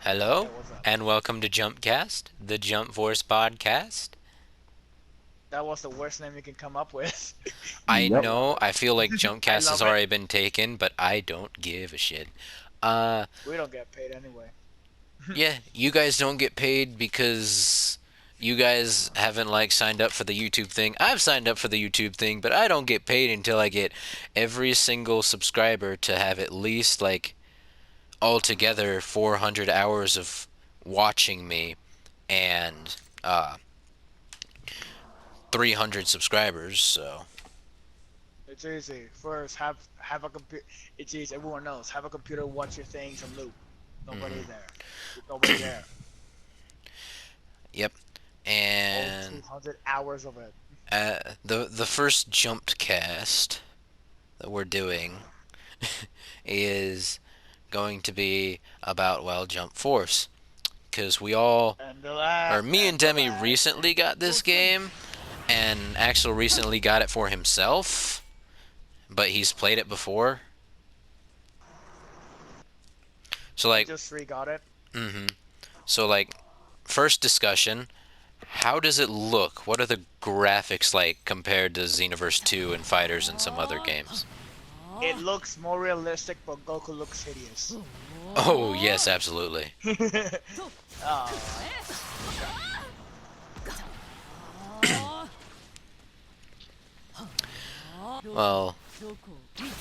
Hello, What's up? and welcome to JUMPcast, the Jump Force podcast. That was the worst name you can come up with. I I Yep. love know, it. I feel like I JUMPcast has love it. already been taken, but I don't give a shit. Uh, We don't get paid anyway. yeah, you guys don't get paid because you guys haven't, like, signed up for the YouTube thing. I've signed up for the YouTube thing, but I don't get paid until I get every single subscriber to have at least, like, altogether 400 hours of watching me and, 300 subscribers, so. It's easy. First, have a computer. It's easy. Everyone knows. Have a computer. Watch your things on loop. Nobody Mhm. there. There's nobody there. Yep. All And 200 hours of it. the first jumped cast that we're doing is going to be about Jump Force, because we all, And the last. or me and And the Demi last. recently got this game, and Axel recently got it for himself, but he's played it before. So I like, just re-got it. mm-hmm. So like, first discussion. How does it look? What are the graphics like compared to Xenoverse 2 and Fighters and some other games? It looks more realistic, but Goku looks hideous. Oh, yes, absolutely. Oh, Well,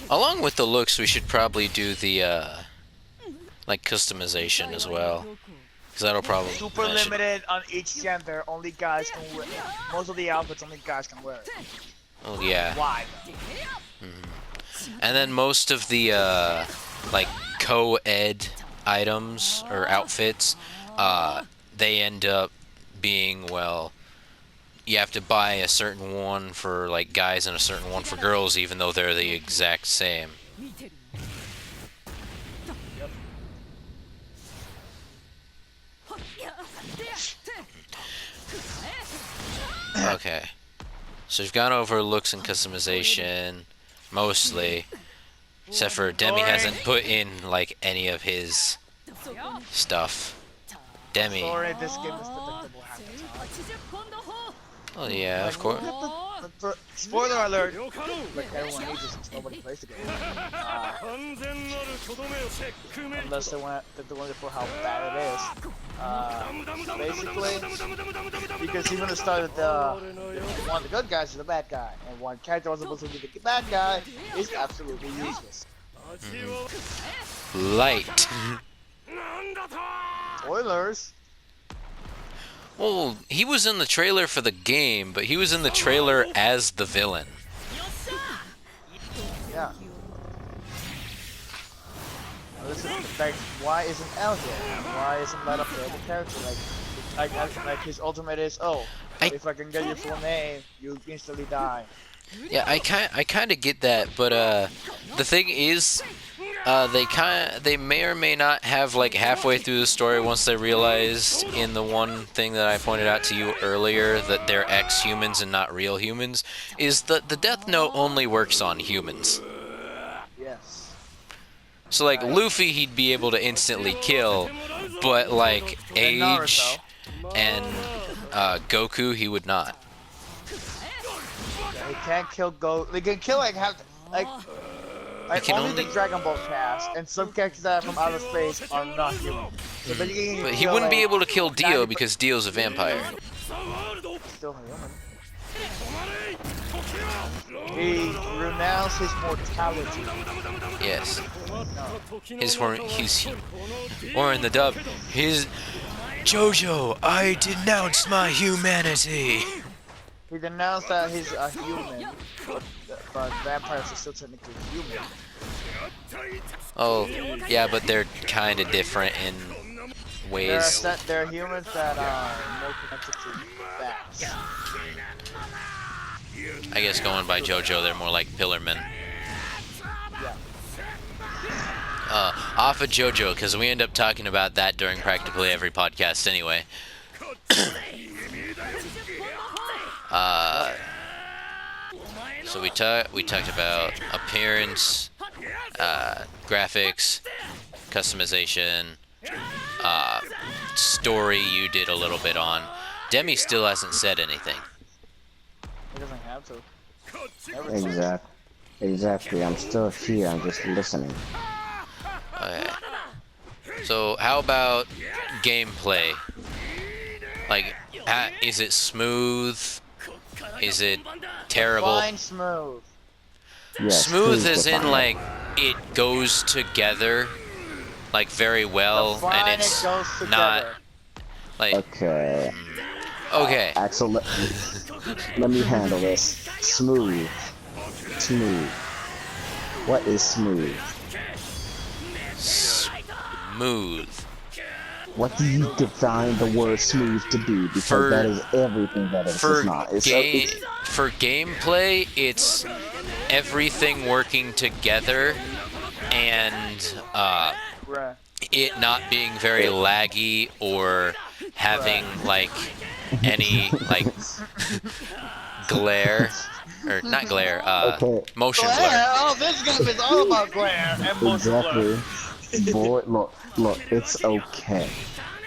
along with the looks, we should probably do the, like, customization as well. Because that'll probably... super that should- limited on each gender. Only guys can wear. Most of the outfits only guys can wear. Oh, yeah. Why? And then most of the, like, co-ed items or outfits, they end up being, well, you have to buy a certain one for, like, guys and a certain one for girls, even though they're the exact same. Okay. So we've gone over looks and customization, mostly. Except for Demi hasn't put in, like, any of his stuff. Demi. Sorry, this game is predictable half the time. Oh, yeah, of Like, course. look at spoiler alert! Like, everyone needs it since nobody plays the game. Unless they want to do it for how bad it is. Basically, because even the start of one of the good guys is the bad guy, and one character was supposed to be the bad guy is absolutely useless. Light. Spoilers! Well, he was in the trailer for the game, but he was in the trailer as the villain. Yeah. Listen, like, why isn't L here? Why isn't Light up there? The character, like his ultimate is, oh, if I can get your full name, you instantly die. Yeah, I kind of get that, but the thing is, they may or may not have, like, halfway through the story, once they realized in the one thing that I pointed out to you earlier, that they're ex-humans and not real humans, is that the Death Note only works on humans. Yes. So, like, Luffy he'd be able to instantly kill, but, like, And Age Naruto. and Goku he would not. They can't kill They can kill like can only only- the Dragon Ball cast, and some characters that are from outer space are not human. So then you can But he kill, wouldn't be like, able to kill Dio 90% because Dio's a vampire. Still human. He renounced his mortality. Yes. Or in the dub, his Jojo, I denounce my humanity. He denounced that he's a human, but vampires are still technically human. Oh, yeah, but they're kind of different in ways. There are humans that are more connected to bats. I guess going by Jojo, they're more like Pillarmen. Yeah. Off of Jojo, because we end up talking about that during practically every podcast anyway. So we talked about appearance, graphics, customization, story you did a little bit on. Demi still hasn't said anything. He doesn't have to. Exactly. I'm still here. I'm just listening. Okay. So how about gameplay? Like, is it smooth? Is it terrible? Fine, smooth. Yes, Smooth please as in define it. like it goes together like very well, and Fine, it's it goes not together. like Okay. okay. Axel, let me handle this. Smooth. Smooth. What is smooth? Smooth. What do you define the word smooth to be? Because that is everything that it's For not. It's, for gameplay, it's everything working together and Right. it not being very laggy or having like any like glare or not glare, okay. motion Glare? blur. Oh, this game is all about glare and motion blur. Exactly. Boy, look, it's okay.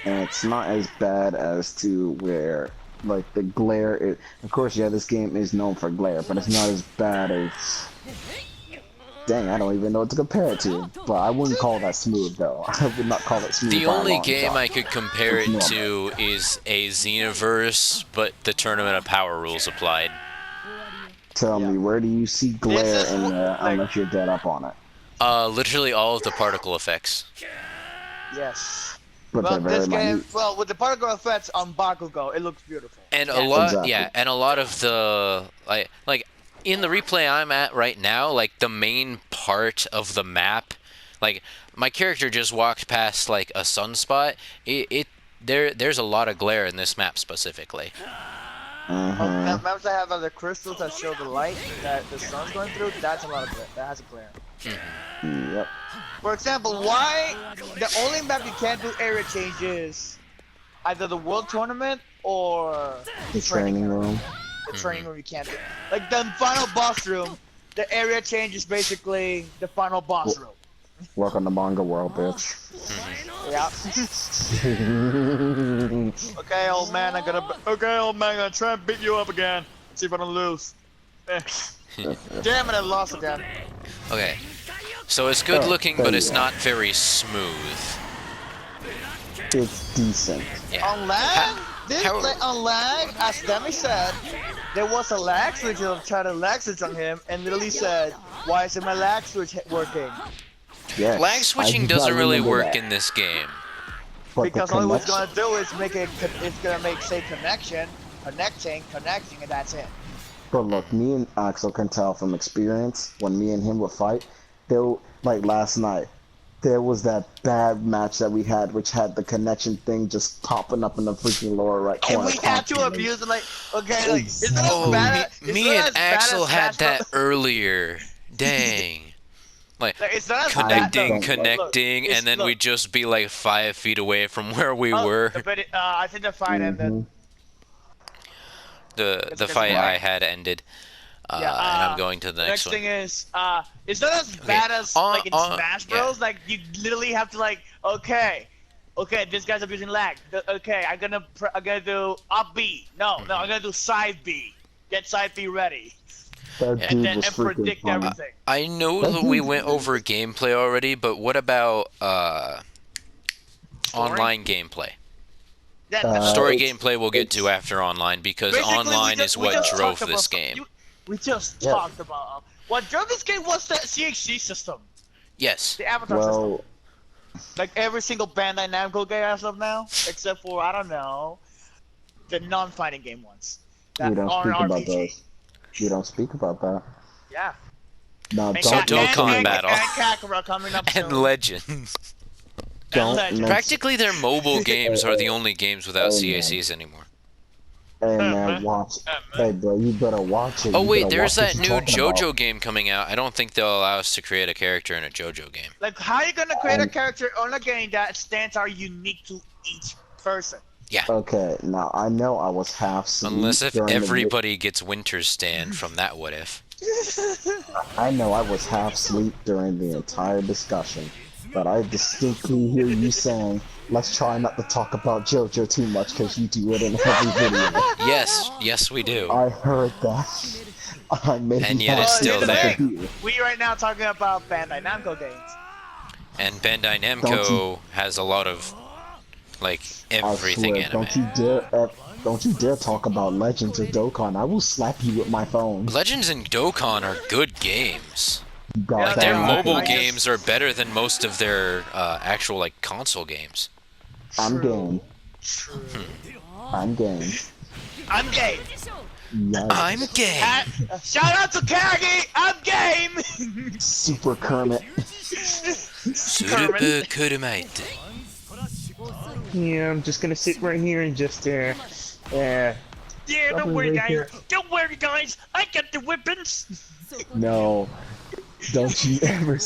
And it's not as bad as to where, like, the glare is. Of course, yeah, this game is known for glare, but it's not as bad as. Dang, I don't even know what to compare it to. But I wouldn't call that smooth, though. I would not call it smooth. The by a only long game shot. I could compare it to is a Xenoverse, but the Tournament of Power rules applied. Tell me, where do you see glare in there unless you're dead up on it? Literally all of the particle effects. Yes. But Well, they're very this game, minute. well, with the particle effects on Bakugo, it looks beautiful. And a Yes. lot, Exactly. yeah, and a lot of the like in the replay I'm at right now, like the main part of the map, like my character just walked past like a sunspot. There's a lot of glare in this map specifically. Maps that have other crystals that show the light that the sun's going through, that's a lot of glare. That has a glare. Yep. For example, why the only map you can't do area changes either the world tournament or The training room. The training room you can't do. Like the final boss room, the area change is basically the final boss room. Welcome to manga world, bitch. Yeah. Okay, old man, I'm gonna try and beat you up again. See if I don't lose. Damn it, I lost again. Okay, so it's good looking, there but you it's go. not very smooth. It's decent. Yeah. On lag, how- on lag, as Demi said, there was a lag switch of tried a lag switch on him, and literally said, "Why isn't my lag switch working?" Yes. Lag switching I doesn't really remember work that. in this game. But Because the all it's connection- gonna do is make it, it's gonna make say connecting, and that's it. But look, me and Axel can tell from experience when me and him would fight. Like last night, there was that bad match that we had, which had the connection thing just popping up in the freaking lower right And corner. we had to constantly. abuse it, like, okay, like, it's not Oh, as bad as, it's me not and as bad Axel as had Smash that Bros. earlier. Dang. Like, Like, it's not as connecting, bad, connecting, it's- and then look, we'd just be like 5 feet away from where we oh, were. I think the fight ended. The It's fight why. I had ended. And Yeah, I'm going to the Next next thing one. is, it's not as bad as like in Smash Bros. yeah. Like you literally have to like, okay, this guy's abusing lag. Okay, I'm gonna do up B. No, I'm gonna do side B. Get side B ready, That and dude then was and freaking predict funny. everything. I know that we went over gameplay already, but what about online gameplay? Yeah, Story it's- gameplay we'll get to after online, because basically, online is we what just drove talked this about- game. We just Yeah. talked about what drove this game was the CHC system, Yes. the Avatar system. Well, Like every single Bandai Namco game as of now, except for I don't know, the non-fighting game ones. we don't are speak an about RPG. those. We don't speak about that. Yeah. No, And So don't don't mention call it it. battle. And Kakarot coming up soon. And Legends. Don't Legends. mention- Practically their mobile games are the only games without Oh, man. CACs anymore. Hey man, watch. Hey bro, you better watch it. Oh You wait, better there's watch that what new you're talking about. JoJo game coming out. I don't think they'll allow us to create a character in a JoJo game. Like, how are you gonna create a character on a game that stats are unique to each person? Okay, now I know I was half asleep. Unless if during the- everybody gets Winter's Stand from that what if. I know I was half asleep during the entire discussion, but I distinctly hear you saying let's try not to talk about JoJo too much because you do it in every video. Yes, we do. I heard that. I may And be yet it's happy still to there. hear. We right now talking about Bandai Namco games. And Bandai Don't Namco has a lot of like I everything swear, anime. don't you dare talk about Legends or Dokkan. I will slap you with my phone. Legends and Dokkan are good games. You got Yeah, Like that their they are. right. mobile I just- games are better than most of their actual like console games. I'm True. game. True. I'm game. I'm game. Yikes. I'm gay. Shout out to Kagi. I'm game. Super Kermit. Super Kurumite. Yeah, I'm just gonna sit right here and just Yeah, don't Something worry, right guys. here. Don't worry, guys. I got the weapons. No. Don't you ever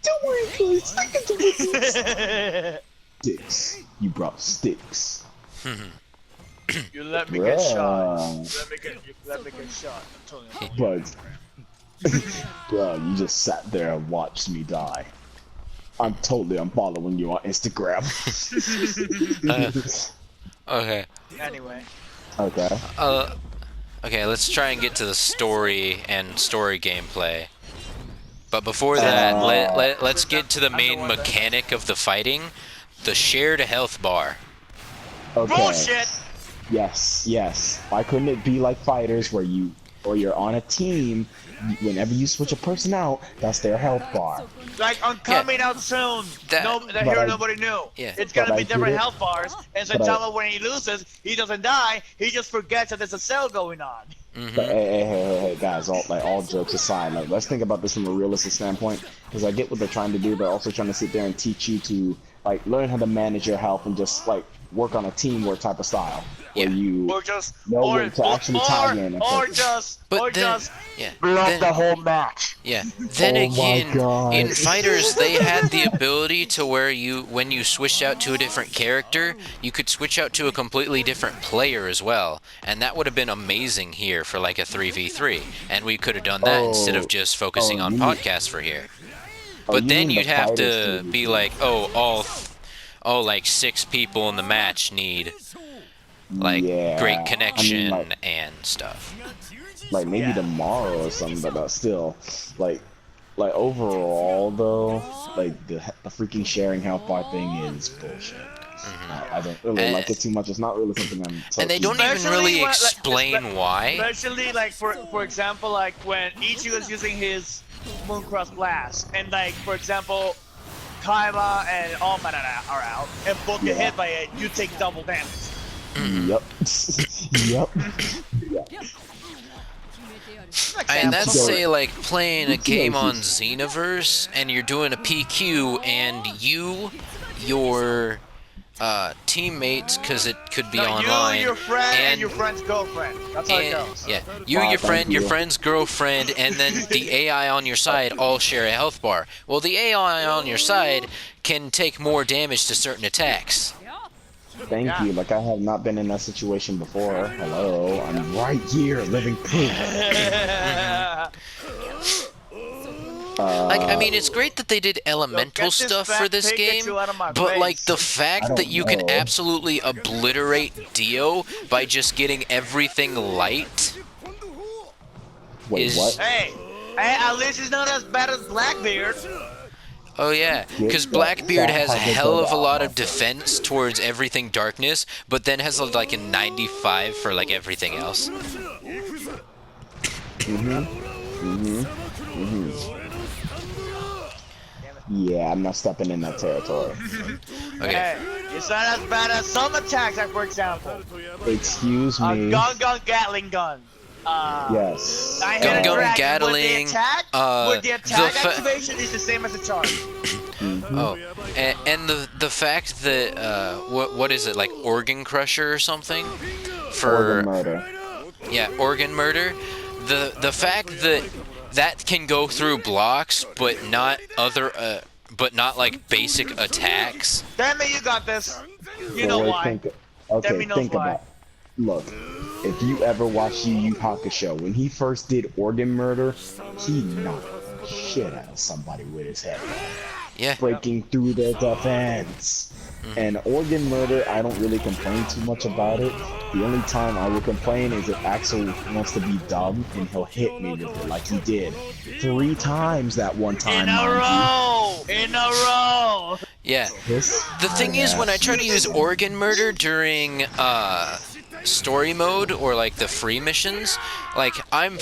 Don't worry, please. I can do it. Sticks. You brought sticks. You let me get shot. Bruh. You let me get shot. I'm telling you. But, bro, you just sat there and watched me die. I'm following you on Instagram. Okay. Anyway. Okay. Okay, let's try and get to the story and story gameplay. But before that, let's get to the main mechanic of the fighting, the shared health bar. Okay. Bullshit. Yes. Why couldn't it be like fighters where you're on a team, whenever you switch a person out, that's their health bar. Like I'm coming out soon. That- That But hero I- nobody knew. Yeah. It's gonna But be I different get it. health bars, and so But I- Tama when he loses, he doesn't die. He just forgets that there's a cell going on. But hey, guys, all jokes aside, like let's think about this from a realistic standpoint, because I get what they're trying to do. They're also trying to sit there and teach you to like learn how to manage your health and just like work on a teamwork type of style, where Yeah. you Or just, know when to actually tie in. or just, But then, yeah, then, whole match. yeah. Then Oh my again, God. in fighters, they had the ability to where when you switched out to a different character, you could switch out to a completely different player as well, and that would have been amazing here for like a 3v3, and we could have done that instead of just focusing on you mean- podcasts for here. Oh, But you then mean you'd the have fighters to team. be like, oh, like 6 people in the match need like Yeah, great I mean, connection like- and stuff. like maybe Yeah. tomorrow or something, but still, like overall though, like the freaking sharing health bar thing is bullshit. I don't really And- like it too much. It's not really something I'm. And they don't Especially even really when, like, explain why. Especially like for example, like when Ichigo is using his Mooncross Blast, and like for example, Kaiba and Almana are out, and both get Yeah. hit by it, you take double damage. Yep. Yep. And that's Example. say like playing a Ichigo game on is- Xenoverse and you're doing a PQ and your teammates, because it could be No, online, you, your friend, and and your friend's girlfriend. That's how it and goes. yeah, Wow, your thank friend, your you. friend's girlfriend, and then the AI on your side all share a health bar. Well, the AI on your side can take more damage to certain attacks. Thank Yeah. you. Like I have not been in that situation before. Hello, I'm right here, living proof. Like, I mean, it's great that they did elemental Get this stuff fat for this Pikachu game, out of my but like face. the I fact don't that you can know. absolutely obliterate Dio by just getting everything light. Wait, Is- what? Hey, at least he's not as bad as Blackbeard. Oh yeah, because that Blackbeard has a fat hell of a Pikachu lot of out. defense towards everything darkness, but then has like a 95 for like everything else. Yeah, I'm not stepping in that territory. Okay. Hey, it's not as bad as some attacks, like for example, Excuse a me. gun Gatling gun. Yes. I hit Gun a gun dragon Gatling, with the attack the activation is the same as the charge. Oh, and the fact that what is it, like organ crusher or something for Organ murder. yeah, organ murder. The fact that that can go through blocks, but not but not like basic attacks. Damn it, you got this. You So know wait, why. Okay, Demi knows think why. about it. Look, if you ever watched Yu Yu Hakusho, when he first did organ murder, he knocked the shit out of somebody with his head. Yeah. breaking through their defense. And organ murder, I don't really complain too much about it. The only time I will complain is if Axel wants to be dumb and he'll hit me with it like he did 3 times that one time. In a row! Yeah. This The thing is, when I try to use organ murder during story mode or like the free missions, like I'm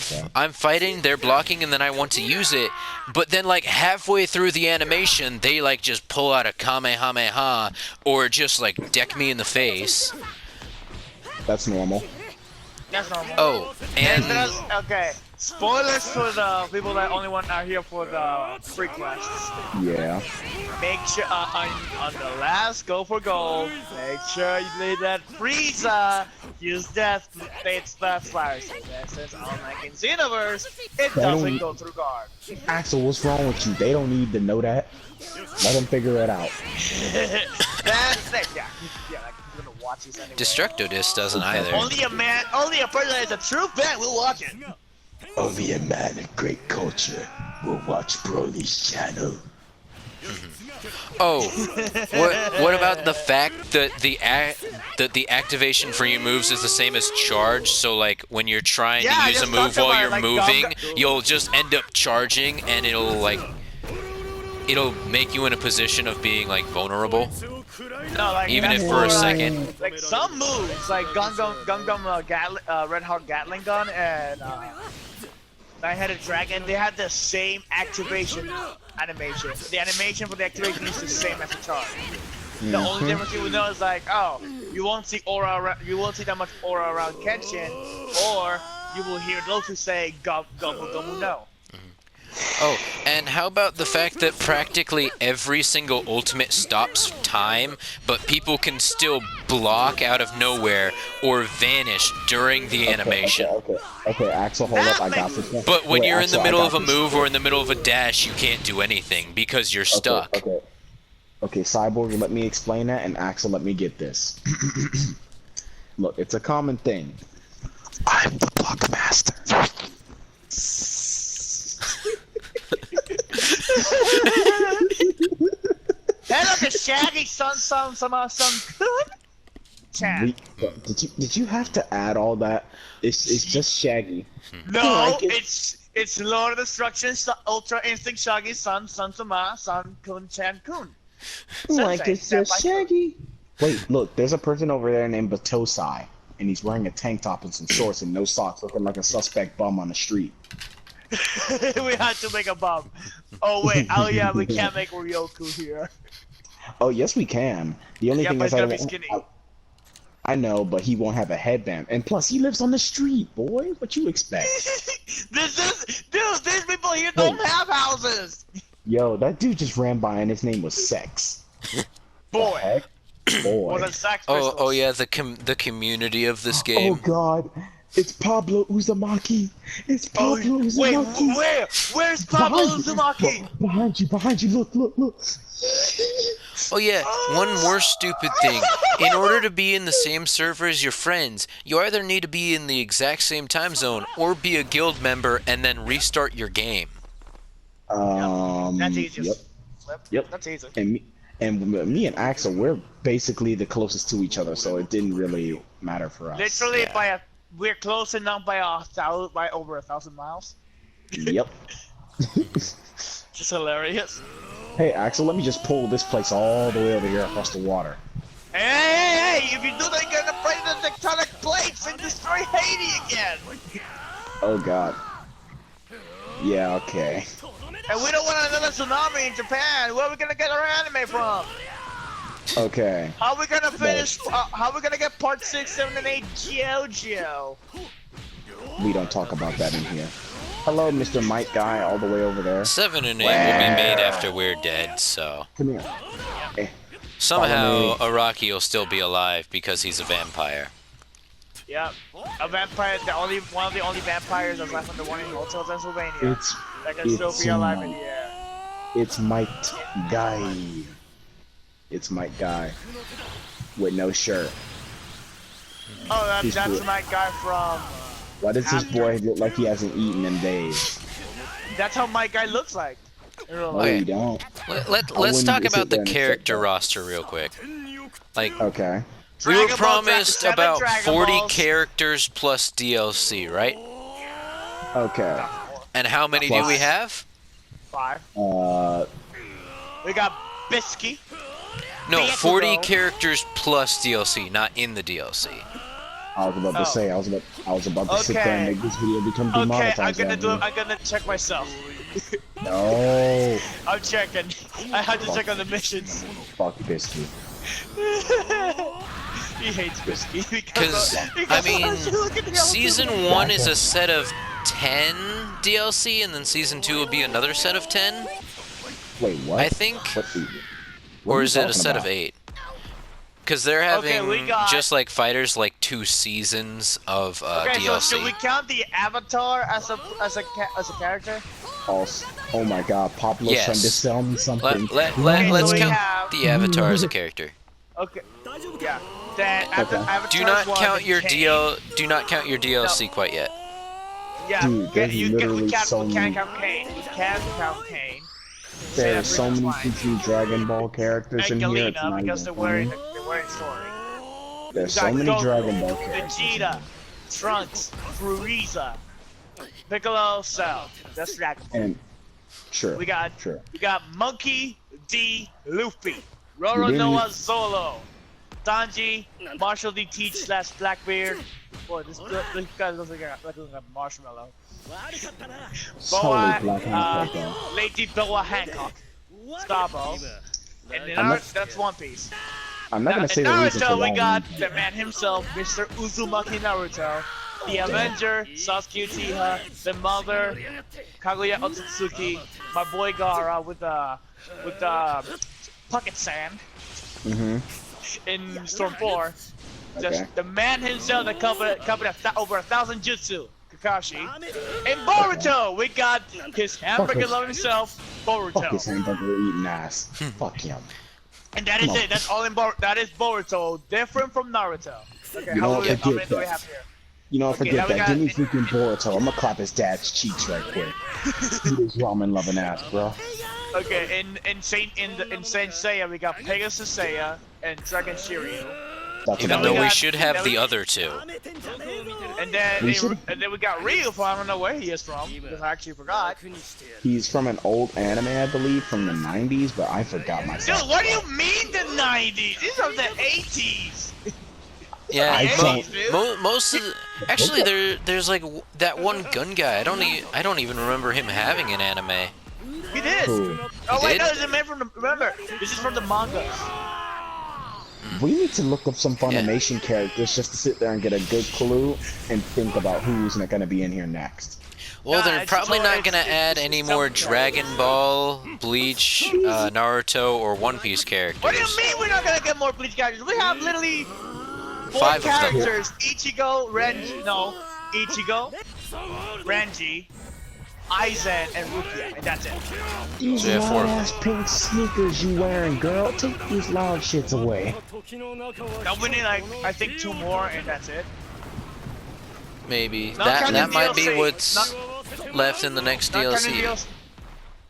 fighting, they're blocking, and then I want to use it, but then like halfway through the animation, they like just pull out a Kamehameha or just like deck me in the face. That's normal. That's normal. Oh, and Okay, spoilers for the people that only are here for the free quests. Yeah. Make sure on the last go for gold, make sure you leave that Frieza use death fates flowers. Since unlike in Xenoverse, it doesn't go through guard. Axel, what's wrong with you? They don't need to know that. Let them figure it out. That's it. Yeah, like he's gonna watch this anyway. Destructodis doesn't either. Only a person that is a true fan will watch it. Only a man of great culture will watch Broly's channel. Oh, what about the fact that the activation for your moves is the same as charge? So like when you're trying to use a move while you're moving, you'll just end up charging, and it'll make you in a position of being like vulnerable, No, like even if for a second. Like some moves, like Gungam Red Heart Gatling Gun and Nine-Headed Dragon, they have the same activation animation. The animation for the activation is the same as the charge. The only difference you will know is like, oh, you won't see that much aura around Kenshin, or you will hear Lotus say Gumu Gumu no. Oh, and how about the fact that practically every single ultimate stops time, but people can still block out of nowhere or vanish during the animation? Okay, Axel, hold up, I got this one. But when Wait, you're Axel, in the middle I of got a this. move or in the middle of a dash, you can't do anything because you're stuck. Okay, Cyborg, let me explain that, and Axel, let me get this. Look, it's a common thing. I'm the Blockmaster. Hey, look at Shaggy, son. Chad. Did you have to add all that? It's just Shaggy. No, Like it's Lord of Destruction, Ultra Instinct, Shaggy, Son Sama, Son Kun, Chan Kun. Like Sensei, it's step just by Shaggy. Wait, look, there's a person over there named Batosai, and he's wearing a tank top and some shorts and no socks, looking like a suspect bum on the street. We had to make a bomb. Oh wait, oh yeah, we can't make Ryoku here. Oh yes, we can. The only Yeah, thing but is he's gonna be skinny. I know, but he won't have a headband, and plus he lives on the street, boy. What you expect? These people here don't have houses. Yo, that dude just ran by, and his name was Sex. Boy, Heck? Boy. was a Sex Oh, Pistols. yeah, the community of this Oh game. God, it's Pablo Uzumaki. It's Oh, Pablo wait, Uzumaki. where's Pablo Uzumaki? Behind you, look. Oh yeah, one more stupid thing. In order to be in the same server as your friends, you either need to be in the exact same time zone or be a guild member and then restart your game. That's easy. Yep. That's easy. And me and Axel, we're basically the closest to each other, so it didn't really matter for us. Literally we're close enough by over 1,000 miles. Yep. Just hilarious. Hey Axel, let me just pull this place all the way over here across the water. Hey! If you do that, you're gonna break the tectonic plates and destroy Haiti again. Oh God. Yeah. Okay. And we don't want another tsunami in Japan. Where are we gonna get our anime from? Okay. How are we gonna finish? How are we gonna get part 6, 7, and 8 JoJo? We don't talk about that in here. Hello, Mr. Mike guy, all the way over there. 7 and 8 will be made after we're dead, so Come here. somehow Follow Araki will still be alive because he's a vampire. Yep. A vampire, one of the only vampires that's left in the one in Hotel Transylvania. It's That can still be alive in the air. It's Mike guy. It's Mike guy with no shirt. Oh, He's that's good. my guy from. Why does this boy look like he hasn't eaten in days? That's how my guy looks like. In real No, life. Okay. you don't. Let's wouldn't talk sit about there the and accept character that. roster real quick. Like, Okay. we were Dragon Ball promised 7 about Dragon 40 Balls. characters plus DLC, right? Okay. And how many do we Plus- have? 5. Uh, We got Bisky. No, Pietro. 40 characters plus DLC, not in the DLC. I was about to Oh. say, I was about to sit there and Okay. make this video become Okay, demonetized. I'm gonna do it. Andrew. I'm gonna check myself. No. I'm checking. I had to check on the missions. Fuck Biscuit. He hates Bisky Because, I mean, Season 1 is a set of 10 DLC, and then Season 2 will be another set of 10? Wait, what? I think. What are Or you is it a talking set about? of 8? Because they're Okay, having, we got- just like Fighters, like 2 seasons of Okay, so DLC. should we count the Avatar as a character? Oh my god, Pablo's Yes. trying to sell me something. Let's so we count have- the Avatar as a character. Okay. Yeah. Then after Okay. Avatar. Do not count your Do not count your DLC quite yet. Yeah. Dude, there's we literally can't, so we can't many- count Kane. We can't count Kane. There's so That's many fine. fucking Dragon Ball characters And in here. It's Galena not because even they're wearing funny. story. There's We so got many Goku, Dragon Ball characters. Vegeta, Trunks, Frieza, Piccolo, Cell. That's Dragon Ball. And sure, We got sure. Monkey D. Luffy, You Roronoa Zolo, Sanji, Marshall D. Teach / Blackbeard. Boy, this guy looks like a marshmallow. Solid Black Boa, Hancock, though. Lady Boa Hancock, Starbo, and then I'm not- that's One Piece. I'm not gonna In say the reason for Naruto, we why. got the man himself, Mr. Uzumaki Naruto, the Avenger, Sasuke Uchiha, the mother, Kaguya Otsutsuki, my boy Gaara with pocket sand in Storm 4. Okay. The man himself that covered over 1,000 jutsu, Kakashi. In Boruto, we got his hamburger loving himself, Fuck his Boruto. hamburger eating ass. Fuck him. And that is Come on. it. That's all in that is Boruto, different from Naruto. Okay, You know what, how forget many do we that. have here? You know, Okay, forget now we that. got- Give me freaking Boruto. I'm gonna clap his dad's cheeks right quick. Eat his ramen loving ass, bro. Okay, in Saint Seiya, we got Pegasus Seiya and Dragon Shiryu. That's Even about though it. we should have the other 2. And then We should- we got Ryu from I don't know where he is from because I actually forgot. He's from an old anime, I believe, from the 90s, but I forgot Dude, myself. what do you mean the 90s? These are the 80s. Yeah, I most of the, actually there's like that one gun guy. I don't even remember him having an anime. He did. Cool. Oh He wait, did? no, this is meant from the, remember, this is from the mangas. We need to look up some Funimation characters just to sit there and get a good clue and think about who's gonna be in here next. Well, Nah, they're it's probably so- not it's- gonna add it's any more something. Dragon Ball, Bleach, Naruto, or One Piece characters. What do you mean we're not gonna get more Bleach characters? We have literally 4 5 of them. characters. Ichigo, Renji, Aizen, and Rukia, and that's it. These So you have 4 of them. ass pink sneakers you wearing, girl. Take these loud shits away. Now we need like, I think 2 more, and that's it. Maybe Not that counting might be DLC. what's left in the next Not counting DLC. DLC.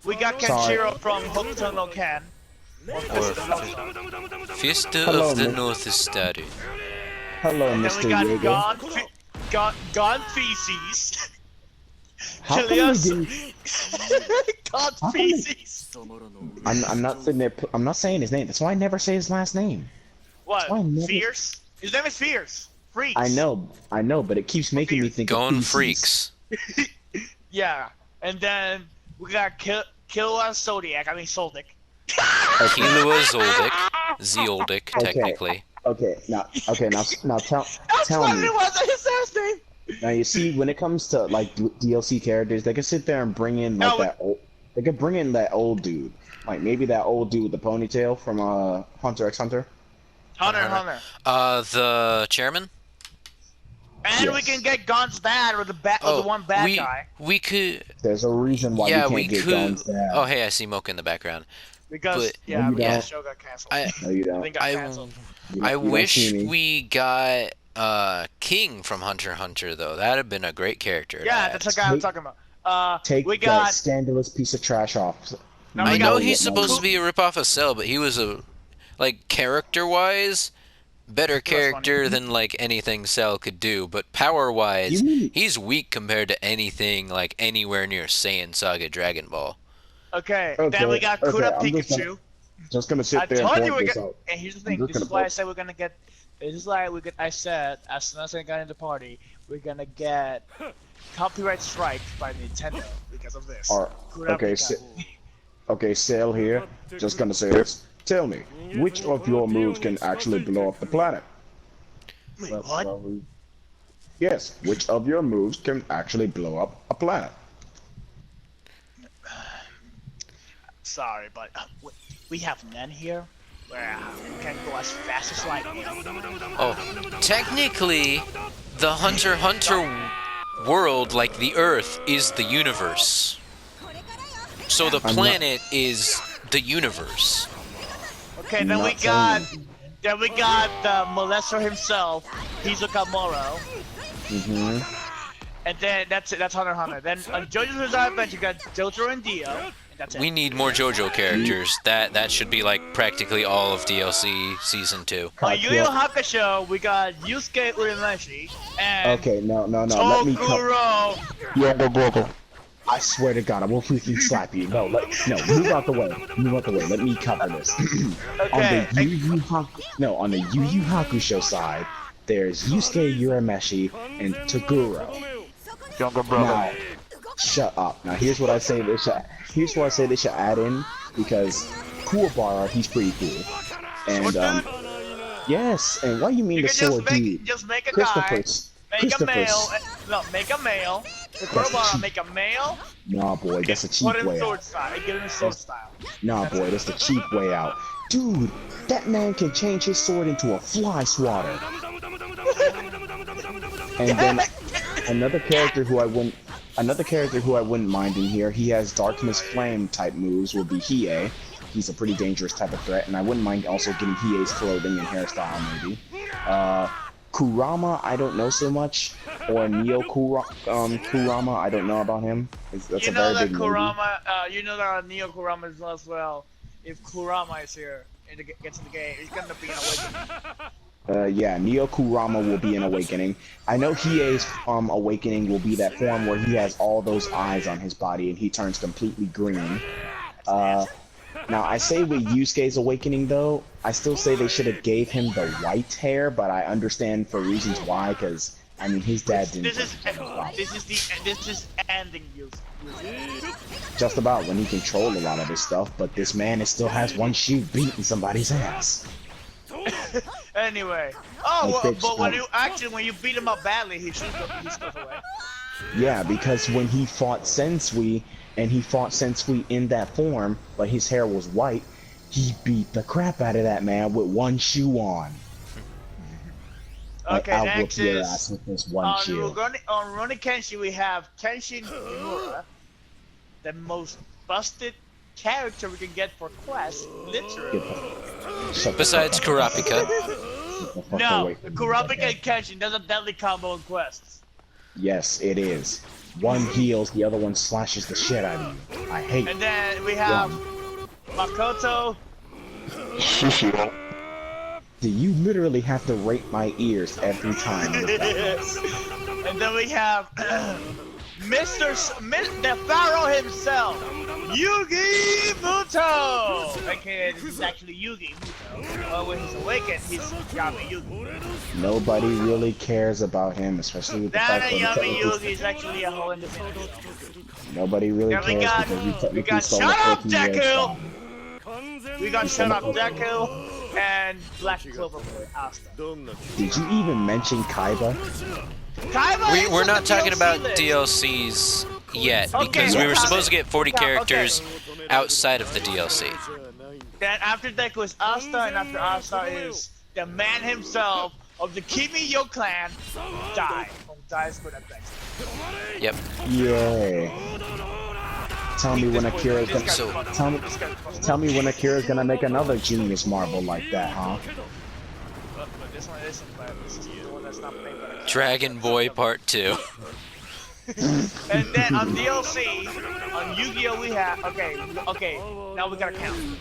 We got Sorry. Kenshiro from Hokuto no Ken. Or Fiesta Hello, of the Miss- North started. Hello, And then Mr. we got Yeager. Gone Feces. How come we Chilios. didn't? Gone How come we- Feces. I'm not sitting there. I'm not saying his name. That's why I never say his last name. What? Why never- Fierce? His name is Fierce. Freaks. I know, but it keeps making me think. Going of feces. freaks. Yeah. And then we got Killua Zodiac. I mean Soldic. Killua Zoldyck, Zeoldyck, Okay. technically. Okay, now tell That's tell what me. it was his last name. Now you see, when it comes to like DLC characters, they can sit there and bring in like No, that old. They could bring in that old dude, like maybe that old dude with the ponytail from Hunter x Hunter. Hunter. The chairman? And we Yes. can get Gon's dad or the one bad guy. we could. There's a reason why Yeah, we we can't get could. Gon's dad. Oh, hey, I see Mocha in the background. Because But- yeah, No, you because don't. the show got canceled. I No, you don't. Everything got I- canceled. I You don't wish see me. we got King from Hunter x Hunter though. That'd have been a great character. to Yeah, add. that's the guy I'm Take- talking about. Take We that got scandalous piece of trash off Now I we know got he's supposed to be a ripoff of Cell, but he was a like character-wise better He was funny. character than like anything Cell could do, but power-wise, You mean he's weak compared to anything like anywhere near Saiyan Saga Dragon Ball. Okay, then we got okay, Kura I'm Pikachu. just gonna I sit there and told you point we're this gonna. out. And here's the I'm thing. just This gonna is why I point. said we're gonna get. This is why we could. I said as soon as I got in the party, we're gonna get copyright strike by Nintendo because of this. Alright, Kura okay, Pikachu. Okay, Cell here. Just gonna say this. Tell me, which of your moves can actually blow up the planet? Wait, what? Yes, which of your moves can actually blow up a planet? Sorry, but we have none here where we can go as fast as lightning. Oh, technically, the Hunter x Hunter world, like the Earth, is the universe. So the planet is the universe. Okay, then we Not got. saying- Then we got the molester himself, Hizuka and then that's it. That's Hunter x Hunter. Then on JoJo's Bizarre Adventure, you got Jotaro and Dio. And that's it. We need more JoJo characters. That should be like practically all of DLC Season 2. On Yu Yu Hakusho, we got Yusuke Urameshi and Okay, no. Let me cut. Toguro. I swear to God, I will freaking slap you. No, move out the way. Move out the way. Let me cover this. Okay. On the Yu Yu Hakusho side, there's Yusuke Urameshi and Toguro. Younger brother. Now, shut up. Now here's what I say they should add in, because Kuwabara, he's pretty cool. And yes, and why you mean You the can sword dude? just make a guy, make a male. No, make a male. The Kurobara, make a male. Nah, boy, that's a cheap Put him way sword out. style. And give him sword style. Nah, boy, that's the cheap way out. Dude, that man can change his sword into a fly swatter. And then another character who I wouldn't mind in here, he has Darkness Flame type moves, will be Hiei. He's a pretty dangerous type of threat, and I wouldn't mind also getting Hiei's clothing and hairstyle maybe. Kurama, I don't know so much, or Neo Kurama, I don't know about him. That's You a know very that big Kurama, you know that Neo Kurama is as well. If Kurama is here and gets in the game, he's gonna be an awakening. Yeah, Neo Kurama will be an awakening. I know Hiei's awakening will be that form where he has all those eyes on his body and he turns completely green. Now, I say with Yusuke's awakening, though, I still say they should have gave him the white hair, but I understand for reasons why, because, I mean, his dad didn't. This is ending you. Just about when he controlled a lot of this stuff, but this man still has one shoe beating somebody's ass. Anyway. But when you beat him up badly, he goes away. Yeah, because when he fought Sensui, and he fought Sensui in that form, but his hair was white, he beat the crap out of that man with one shoe on. Okay, I'll next whoop your is ass with this one on shoe. Rurouni Kenshin we have Kenshin Himura, the most busted character we can get for quest, literally. Besides Kurapika. No, Kurapika and Kenshin, there's a deadly combo in quests. Yes, it is. One heals, the other one slashes the shit out of you. I hate And then we have Makoto. You literally have to rate my ears every time. And then we have the Pharaoh himself, Yugi Muto! Okay, this is actually Yugi Muto. Well, when he's awakened, he's Yami Yugi. Nobody really cares about him, especially with the fact That that Yami Yugi is actually a whole independent. nobody really Then cares because he we technically got stole Shut the Up 14 years Deku! from. We got Shut Up Deku and Black Clover Boy Asta. Did you even mention Kaiba? Kaiba is We're on not the talking DLC about list. DLCs yet, Okay, because we were yeah. supposed to get 40 Yeah, characters okay. outside of the DLC. Then after Deku is Asta, and after Asta is the man himself of the Kimi-Yo clan, Dai. Dai's good at things. Yep. Yay. Tell me when Akira's gonna tell me when Akira's gonna make another Genius Marvel like that, huh? But this one isn't, but this is the one that's not played by the Dragon Boy Part 2. And then on DLC, on Yu-Gi-Oh we have okay. Now we gotta count.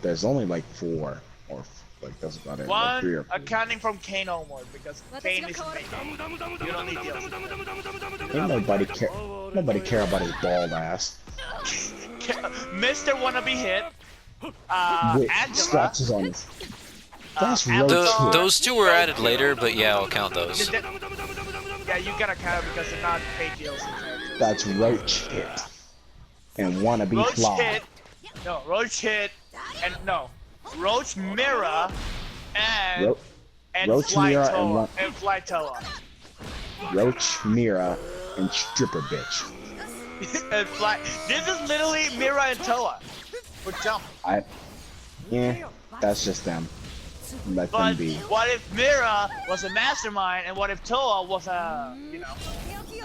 There's only like 4 or like that's about it. Like 3 One or 4. accounting from Kane onward because Kane is main game. You don't need DLC. Ain't nobody care about his bald ass. Mr. Wanna Be Hit. With Angela. scratches on his. That's Avatar. roach hit. Those two were added later, but yeah, I'll count those. Yeah, you gotta count it because they're not paid DLC. That's roach hit. And wanna be Roach fly. Hit. No, Roach Hit. And no. Roach Mirror. And. Ro- And Roach Fly Mirror Toa. And Fly Toa. Roach, Mira, and stripper bitch. And Fly. This is literally Mira and Toa. For jump. Yeah, that's just them. Let them But be. what if Mira was a mastermind and what if Toa was a, you know?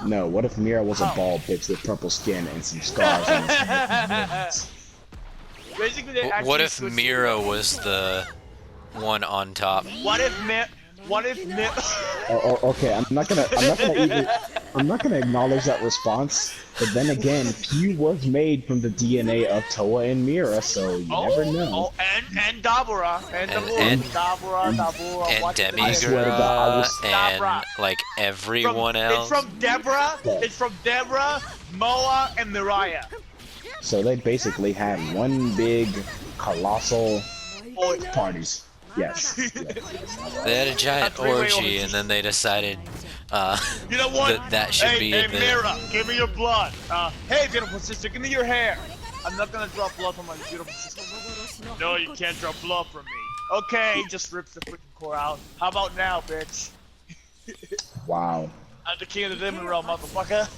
No, what if Mira was a Oh. bald bitch with purple skin and some scars on his head? Basically, they actually What if switched Mira was the one on top? What if Mira? Okay, I'm not gonna acknowledge that response. But then again, Q was made from the DNA of Toa and Mira, so you never know. Oh, and Dabura, and Dabura, And what's the name? I swear to God, I Demigra, was- and Dabra. like everyone It's else. from Deborah. It's from Deborah, Moa, and Miraya. So they basically had one big, colossal parties. Yes. They had a giant A three-way orgy, orgy. and then they decided You know what? that should be Hey, in there. Mira, give me your blood. Hey, beautiful sister, give me your hair. I'm not gonna drop blood from my beautiful sister. No, you can't drop blood from me. Okay, just rips the freaking core out. How about now, bitch? Wow. I'm the king of the demon realm, motherfucker.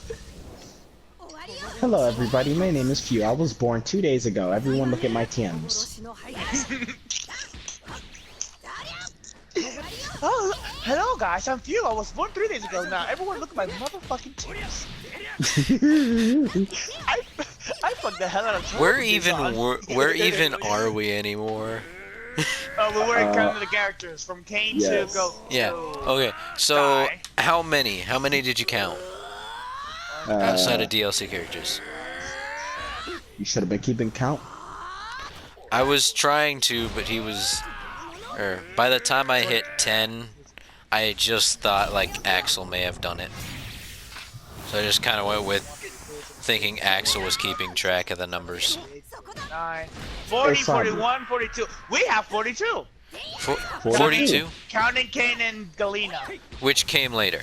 Hello, everybody. My name is Q. I was born 2 days ago. Everyone, look at my Tims. Oh, hello guys, I'm Few. I was born 3 days ago now. Everyone look at my motherfucking titties. I fucked the hell out of Where even are we anymore? We weren't counting the characters from Kane yes. to go. Yeah. to Okay. So Guy. how many did you count outside of DLC characters? You should have been keeping count. I was trying to, but he was. By the time I hit 10, I just thought like Axel may have done it. So I just kind of went with thinking Axel was keeping track of the numbers. 9, 40, It's fine. 41, 42. We have 42. 42, Counting Kane and Galena. which came later,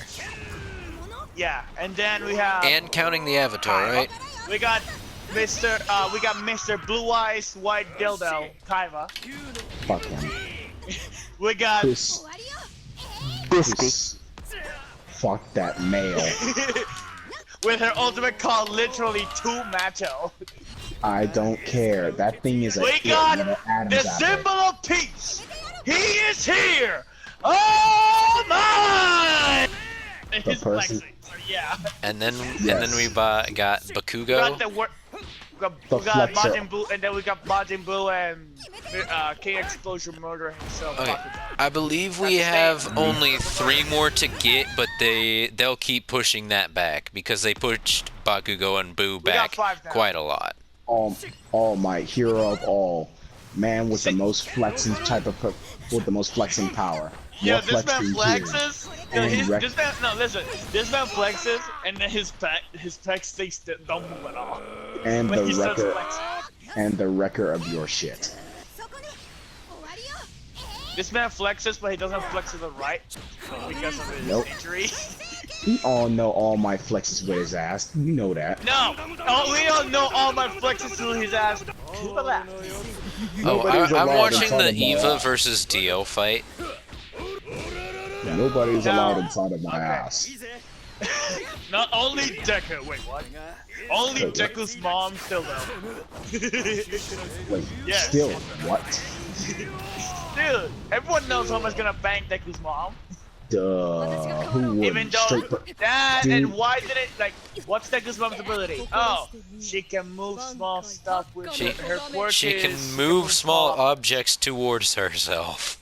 Yeah, and then we have. and counting the Avatar, right? We got Mr. Blue Eyes White Dildo Kaiva. Fuck him. We got This. Fuck that male. with her ultimate call literally 2 macho. I don't care. That thing is a We hit got with an Adam's the apple. symbol of peace. He is here. Oh my! And The he's person- flexing. So yeah. And then Yes. we got We got Bakugo. the we got The Majin flexer. Buu, and then we got Majin Buu and King Explosion Murder himself. Okay, Bakugo. I believe we have only 3 more to get, but they'll keep pushing that back because they pushed Bakugo and Boo We got back 5 now. quite a lot. All might, hero of all, man with the most flexing with the most flexing power. Yeah, More this flex man than you. flexes. No, And wreck- this man, no, listen. This man flexes, and then his pecs stays don't move at all. And When the he starts wrecker flexing. and the wrecker of your shit. This man flexes, but he doesn't flex to the right because of his Nope. injury. We all know all my flexes with his ass. You know that. No, we don't know all my flexes to his ass. To the left. Oh, Nobody's I'm allowed watching inside the of my Eva ass. versus Dio fight. Nobody's No. allowed inside of my ass. Not only Deku. Wait, what? Only Deku's mom still though. Wait, Yes. still what? Dude, everyone knows Homer's gonna bang Deku's mom. Duh. Who would? Even though that Dude. and why did it like what's Deku's mom's ability? Oh, she can move small stuff with She her quirk she can is- move small objects towards herself.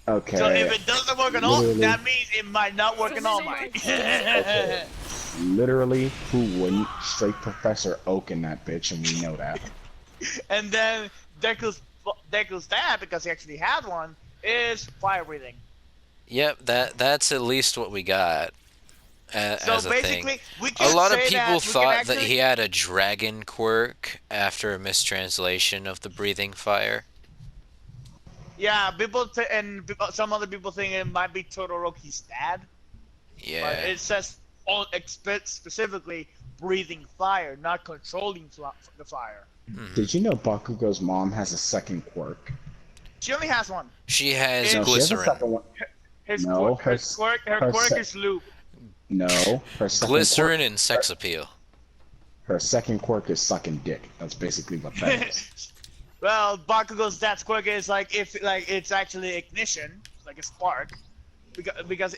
Okay. So if it doesn't work on all, Literally. that means it might not work on All Might. Okay. Literally, who wouldn't? Straight Professor Oak in that bitch, and we know that. And then Deku's dad, because he actually had one, is fire breathing. Yep, that's at least what we got So as a thing. basically, we A can lot of say people that we can thought that actually, he had a dragon quirk after a mistranslation of the breathing fire. yeah, some other people think it might be Todoroki's dad, but Yeah. it says specifically breathing fire, not controlling the fire. Did you know Bakugo's mom has a second quirk? She only has one. She has No, She has a glycerin. second one. His No, quirk, her quirk is loop. No, her second Glycerin quirk, and sex appeal. her second quirk is sucking dick. That's basically what that is. Well, Bakugo's dad's quirk is like it's actually ignition, like a spark, because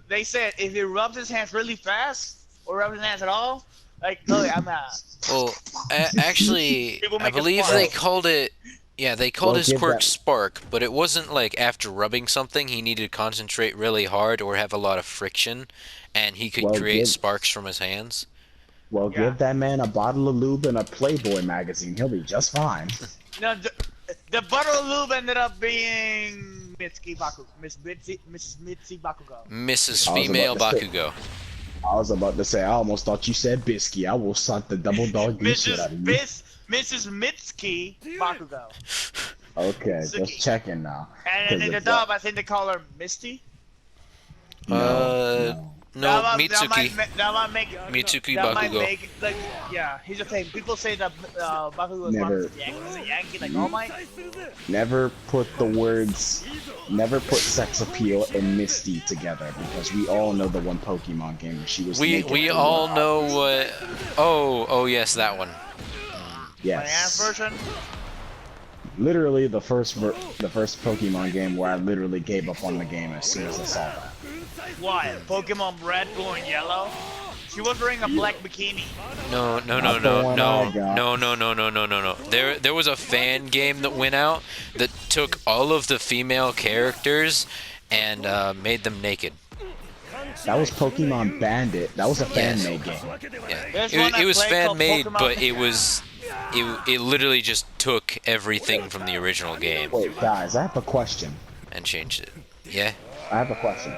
they said if he rubs his hands really fast or rubs his hands at all, like oh yeah, I'm out. Well, actually, People I make a believe spark. they called it. Yeah, they called Well, his give quirk that- spark, but it wasn't like after rubbing something he needed to concentrate really hard or have a lot of friction, and he could Well, create give- sparks from his hands. Well, Yeah. give that man a bottle of lube and a Playboy magazine. He'll be just fine. No, the bottle of lube ended up being Mitsuki Bakugo, Mrs. Mitsuki Bakugo. Mrs. I was Female about to say- Bakugo. I was about to say, I almost thought you said Bisky. I will suck the double dog D shit out of you. Mrs. Mitsuki Bakugo. Okay, Suki. just checking now. And 'Cause in the if dub, I think they call her Misty. No, That Mitsuki. might make Mitsuki that might Bakugo. make like yeah. Here's the thing: people say that Bakugo is Never. a Yankee, like All Might. Never put the words, never put sex appeal and Misty together because we all know the one Pokemon game where she was We naked for all one know hour. what. Oh yes, that one. My ass Yes. version. Literally the first Pokemon game where I literally gave up on the game as soon as I saw that. Why? Pokemon Red, Blue, and Yellow. She was wearing a black bikini. No. Not the one I got. No. There was a fan game that went out that took all of the female characters and made them naked. That was Pokemon Bandit. That was a fan-made game. Yeah. There's one I It was played fan called made, Pokemon- but it literally just took everything from the original game Wait, guys, I have a question. and changed it. Yeah. I have a question.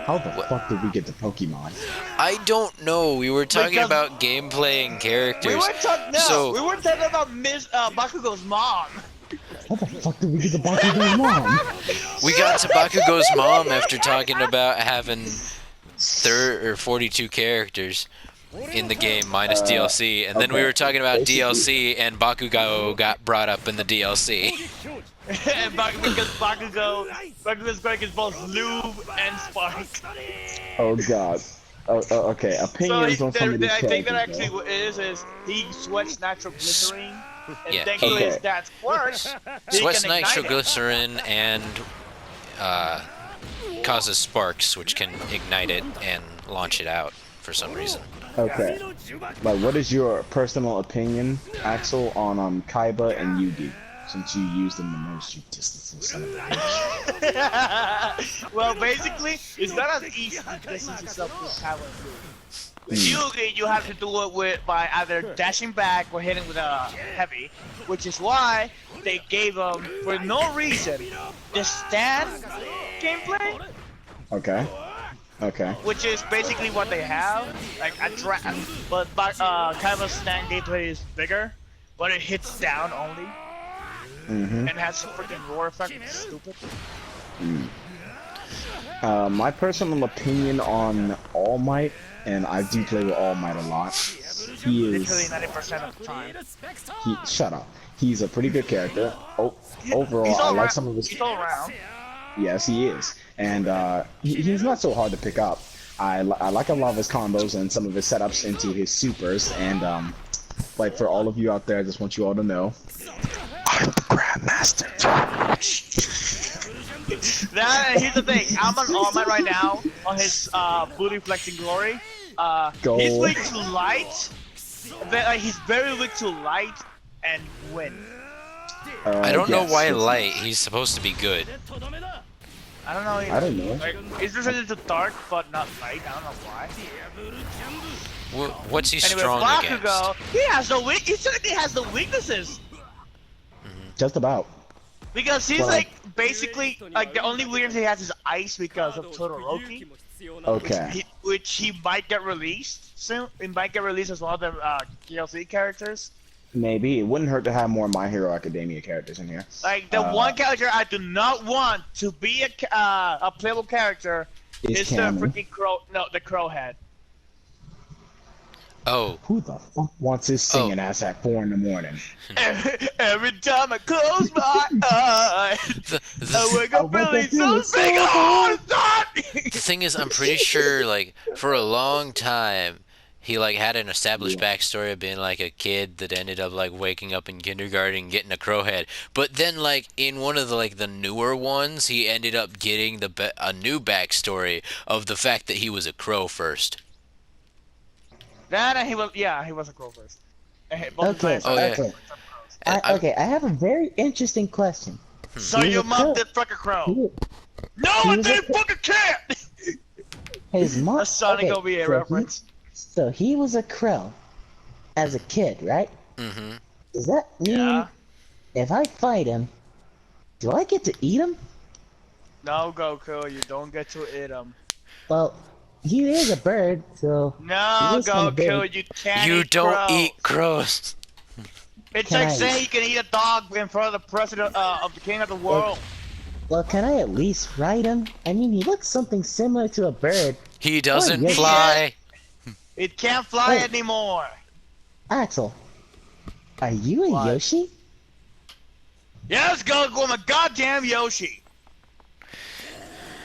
How the fuck did we get to Pokemon? I don't know. We were talking Because- about gameplay and We characters. were talking. No, So- we were talking about Bakugo's mom. How the fuck did we get to Bakugan's mom? We got to Bakugo's mom after talking about having 42 characters in the game minus DLC, and then we okay. were talking about Basically- DLC, and Bakugo got brought up in the DLC. And because Bakugo's quirk is both lube and spark. Oh god. Okay. So Opinions on some of these I think that characters, actually what it is he sweats nitroglycerine, and Yeah, thanks to he- his dad's quirk, he Sweats can ignite it. nitroglycerin and causes sparks, which can ignite it and launch it out for some reason. though. Okay. Like, what is your personal opinion, Axel, on Kaiba and Yugi? Since you used them the most, you distance son of a bitch. Well, basically, it's not as easy to distance yourself with power and lube. With Yugi, you have to do it by either dashing back or hitting with a heavy, which is why they gave him, for no reason, the stand gameplay, Okay. Okay. which is basically what they have, like a drag, but Kaiba's stand gameplay is bigger, but it hits down only, Mm-hmm. and has a freaking roar effect, it's stupid. My personal opinion on All Might, and I do play with All Might a lot. He Literally is. 90% of the time. Shut up. He's a pretty good character. Overall, He's I all like around- some of his. He's all around. Yes, he is, and he's not so hard to pick up. I like a lot of his combos and some of his setups into his supers, and like for all of you out there, I just want you all to know, I'm the Grandmaster. Here's the thing. I'm on All Might right now on his booty flexing glory. Go. He's weak to light. He's very weak to light and wind. I don't know Yes, why it's- light. He's supposed to be good. I don't know either. I don't know. Like, it's related to dark, but not light. I don't know why. What's he Anyway, strong Bakugo, against? he has no weak. He certainly has no weaknesses Just about. because he's Well, like basically like the only weakness he has is ice because of Todoroki, Okay. which he might get released soon. It might get released as one of the DLC characters. Maybe it wouldn't hurt to have more My Hero Academia characters in here. Like the one character I do not want to be a playable character is the Cammy. freaking crow. No, the crow head. Oh, Who the fuck wants his singing ass at 4 in the morning? Every time I close my eyes, the, I wake up wake up feeling feeling so big. Oh, the thing is, I'm pretty sure, like, for a long time, he, like, had an established backstory of being, like, a kid that ended up, like, waking up in kindergarten and getting a crow head. But then, like, in one of the, like, the newer ones, he ended up getting a new backstory of the fact that he was a crow first. he was a crow first. Okay, Oh, yeah. okay. I- Okay, I have a very interesting question. So He your was a mom crow. did fuck a crow. He- No, he I was a didn't crow. fuck a cat. His mom. A Sonic okay, OVA so reference. So he was a crow as a kid, right? Mm-hmm. Does that mean Yeah. if I fight him, do I get to eat him? No, Goku, you don't get to eat him. Well, he is a bird, so No, He is kinda Goku, big. you can't You eat don't crows. eat crows. It's Can like I- saying you can eat a dog in front of the president of the king of the world. well, can I at least ride him? I mean, he looks something similar to a bird. He doesn't yes. fly. It can't fly Wait. anymore. Axel, are you a What? Yoshi? Yes, Goku, I'm a goddamn Yoshi.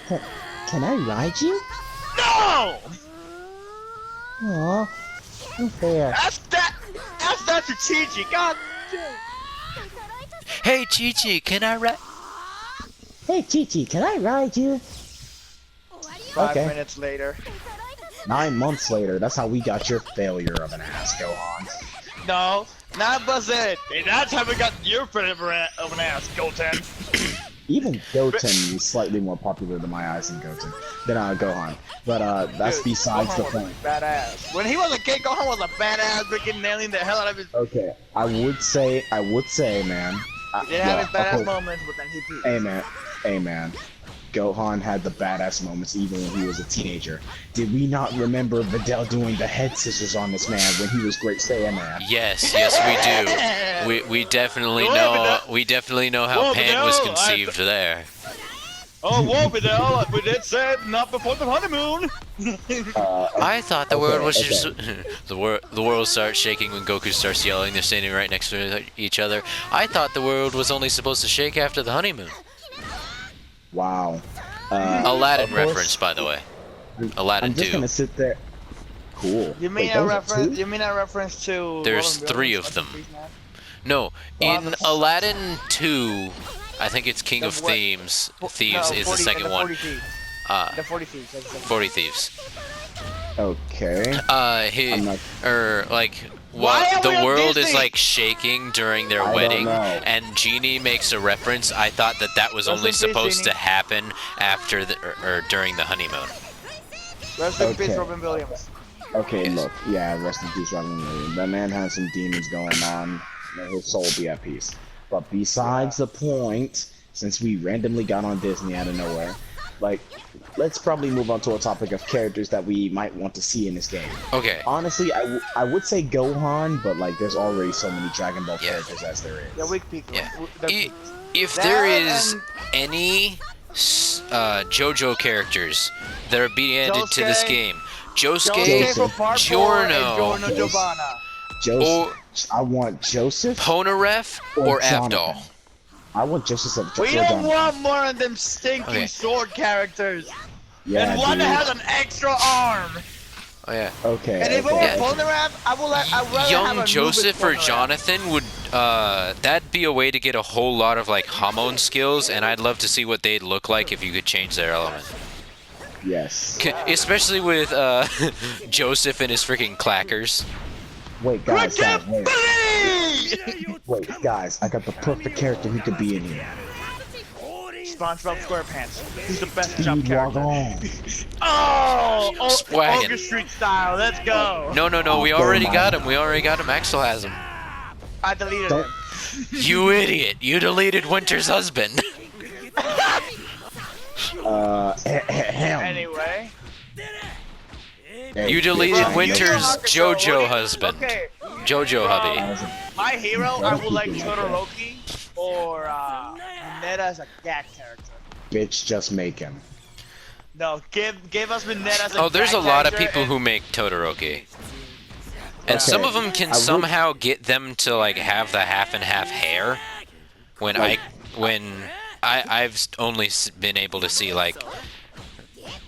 Can I ride you? No! Aw, unfair. That's not to Chi-Chi. God damn. Hey, Chi-Chi, can I ride? Hey, Chi-Chi, can I ride you? 5 Okay. minutes later. 9 months later, that's how we got your failure of an ass, Gohan. No, not it. That's how we got your friend of an ass, Goten. Even Goten is slightly more popular than my eyes than Gohan. But that's Dude, besides the Gohan was point. Badass. When he was a kid, Gohan was a badass, freaking nailing the hell out of his. Okay, I would say, man. He did have his well, badass okay. moments, but then he peaked. Hey man. Gohan had the badass moments even when he was a teenager. Did we not remember Videl doing the head scissors on this man when he was Great Saiyaman? Yes, we do. We definitely Whoa, know. but We definitely know how Whoa, but Pan was no, conceived there. Oh, whoa, Videl, we did say not before the honeymoon. I thought the world was okay. just the world starts shaking when Goku starts yelling. They're standing right next to each other. I thought the world was only supposed to shake after the honeymoon. Wow. Aladdin of course, reference, by the way. Aladdin I'm just 2. gonna sit there. Cool. You mean Wait, a those are reference? two? You mean a reference to? There's Robin 3 Williams, of them. Please, man? No, Well, in the- Aladdin 2, I think it's King The of what- Thieves. No, Thieves is the 40 second the one. 40 Thieves. Uh, The 40 Thieves. That's the second 40 Thieves. Okay. I'm not- Why are the we on world is Disney? like shaking during their I don't wedding, know. and Genie makes a reference. I thought that was Rest only in peace, supposed Genie. to happen after or during the honeymoon. Rest in peace, Okay. Robin Williams. Okay, Yes. look. Yeah, rest in peace, Robin Williams. That man has some demons going on. May his soul be at peace. But besides the point, since we randomly got on Disney out of nowhere, like, let's probably move on to a topic of characters that we might want to see in this game. Okay. Honestly, I would say Gohan, but like, there's already so many Dragon Ball Yeah. characters as there is. The weak people. Yeah. They're I- peaked. If That there is and- any JoJo characters that are being added to this Josuke. game, Josuke Josuke, from Part 4 and Giorno, Giorno Jos- Giovanna. Joseph. I want Joseph Ponaref, or Jonathan. Abdal. I want Joseph of We Jonathan. don't want more of them stinking Okay. sword characters. Yeah, And one dude. that has an extra arm. Oh yeah. Okay. And if okay. it were Polnareff, I'd rather have Young Anubis Joseph or Polnareff. Jonathan would that'd be a way to get a whole lot of like Hamon skills, and I'd love to see what they'd look like if you could change their element. Yes. Especially with Joseph and his freaking clackers. Wait, guys, wait. Believe! Wait, guys, I got the perfect character who could be in here. SpongeBob SquarePants. He's the best Speed jump character. wagon. Swaggin'. Ogre Street style. Let's go. No, we Oh, already my. got him. We already got him. Axel has him. I deleted Don't- him. You idiot! You deleted Winter's husband. Him. Anyway. Hey, You deleted Bro, Winter's Yu Yu Hakusho, JoJo okay, husband. Okay. JoJo hubby. My hero, I would like Keep it like that. Todoroki or Mineta as a gag character. Bitch, just make him. No, give us Mineta as a Oh, there's a gag lot of character people and- who make Todoroki. And Okay, some of them can I would- somehow get them to like have the half and half hair. When Like- I've only been able to see like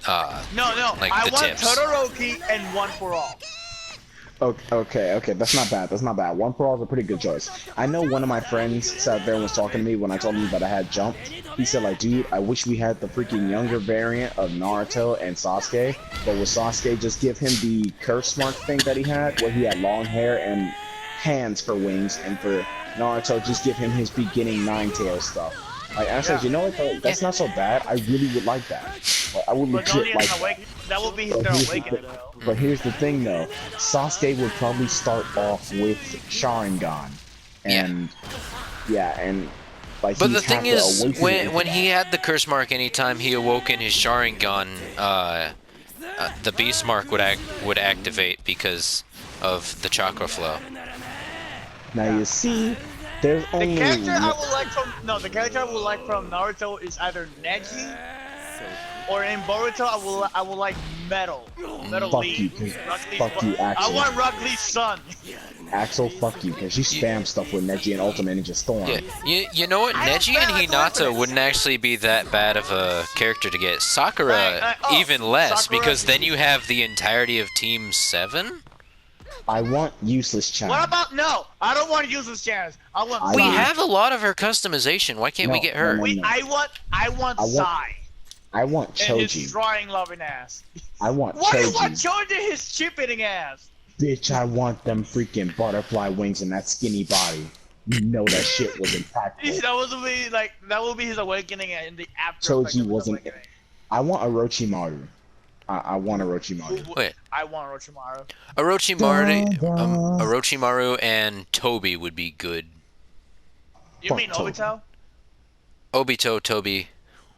No, like I the want tips. Todoroki and One for All. Okay, that's not bad. That's not bad. One for all is a pretty good choice. I know one of my friends sat there and was talking to me when I told him that I had Jump. He said, like, dude, I wish we had the freaking younger variant of Naruto and Sasuke, but with Sasuke, just give him the curse mark thing that he had, where he had long hair and hands for wings, and for Naruto, just give him his beginning Nine-Tail stuff. Like, I said, you know what, though? That's not so bad. I really would like that. Like, I would But legit only like as an that. awakening. That will be his But here's the awakening, thi- though. But here's the thing, though. Sasuke would probably start off with Sharingan, and and like. But he'd the thing have to is, awaken when into when that. he had the curse mark, anytime he awoke in his Sharingan, the beast mark would activate because of the chakra flow. Now you see, there's The only character I would like from the character I would like from Naruto is either Neji, or in Boruto I would like Metal Fuck Lee. you, 'cause- Rock Lee's fuck you, I Axel. want Rock Lee's son. Axel. Fuck you, because you spam stuff with Neji and Ultimate Ninja Storm. Yeah, you know what? I don't Neji and feel like Hinata Ultimate. wouldn't actually be that bad of a character to get. Sakura Oh, even less, Sakura because then is- you have the entirety of Team 7. I want useless China. What about no? I don't want useless chance. I want I We Sai. do. have a lot of her customization. Why can't we No, get no, her? no. I want I want- Sai I want and his Choji. drawing loving ass. I want Why do you want Choji. Choji his chip eating ass? Bitch, I want them freaking butterfly wings and that skinny body. You know that shit was impactful. That will be his awakening in the after. effect Choji of his wasn't. awakening. I want Orochimaru. I want Orochimaru. Wait, I want Orochimaru. Orochimaru and Toby would be good. You Fuck mean Toby. Obito? Obito, Toby.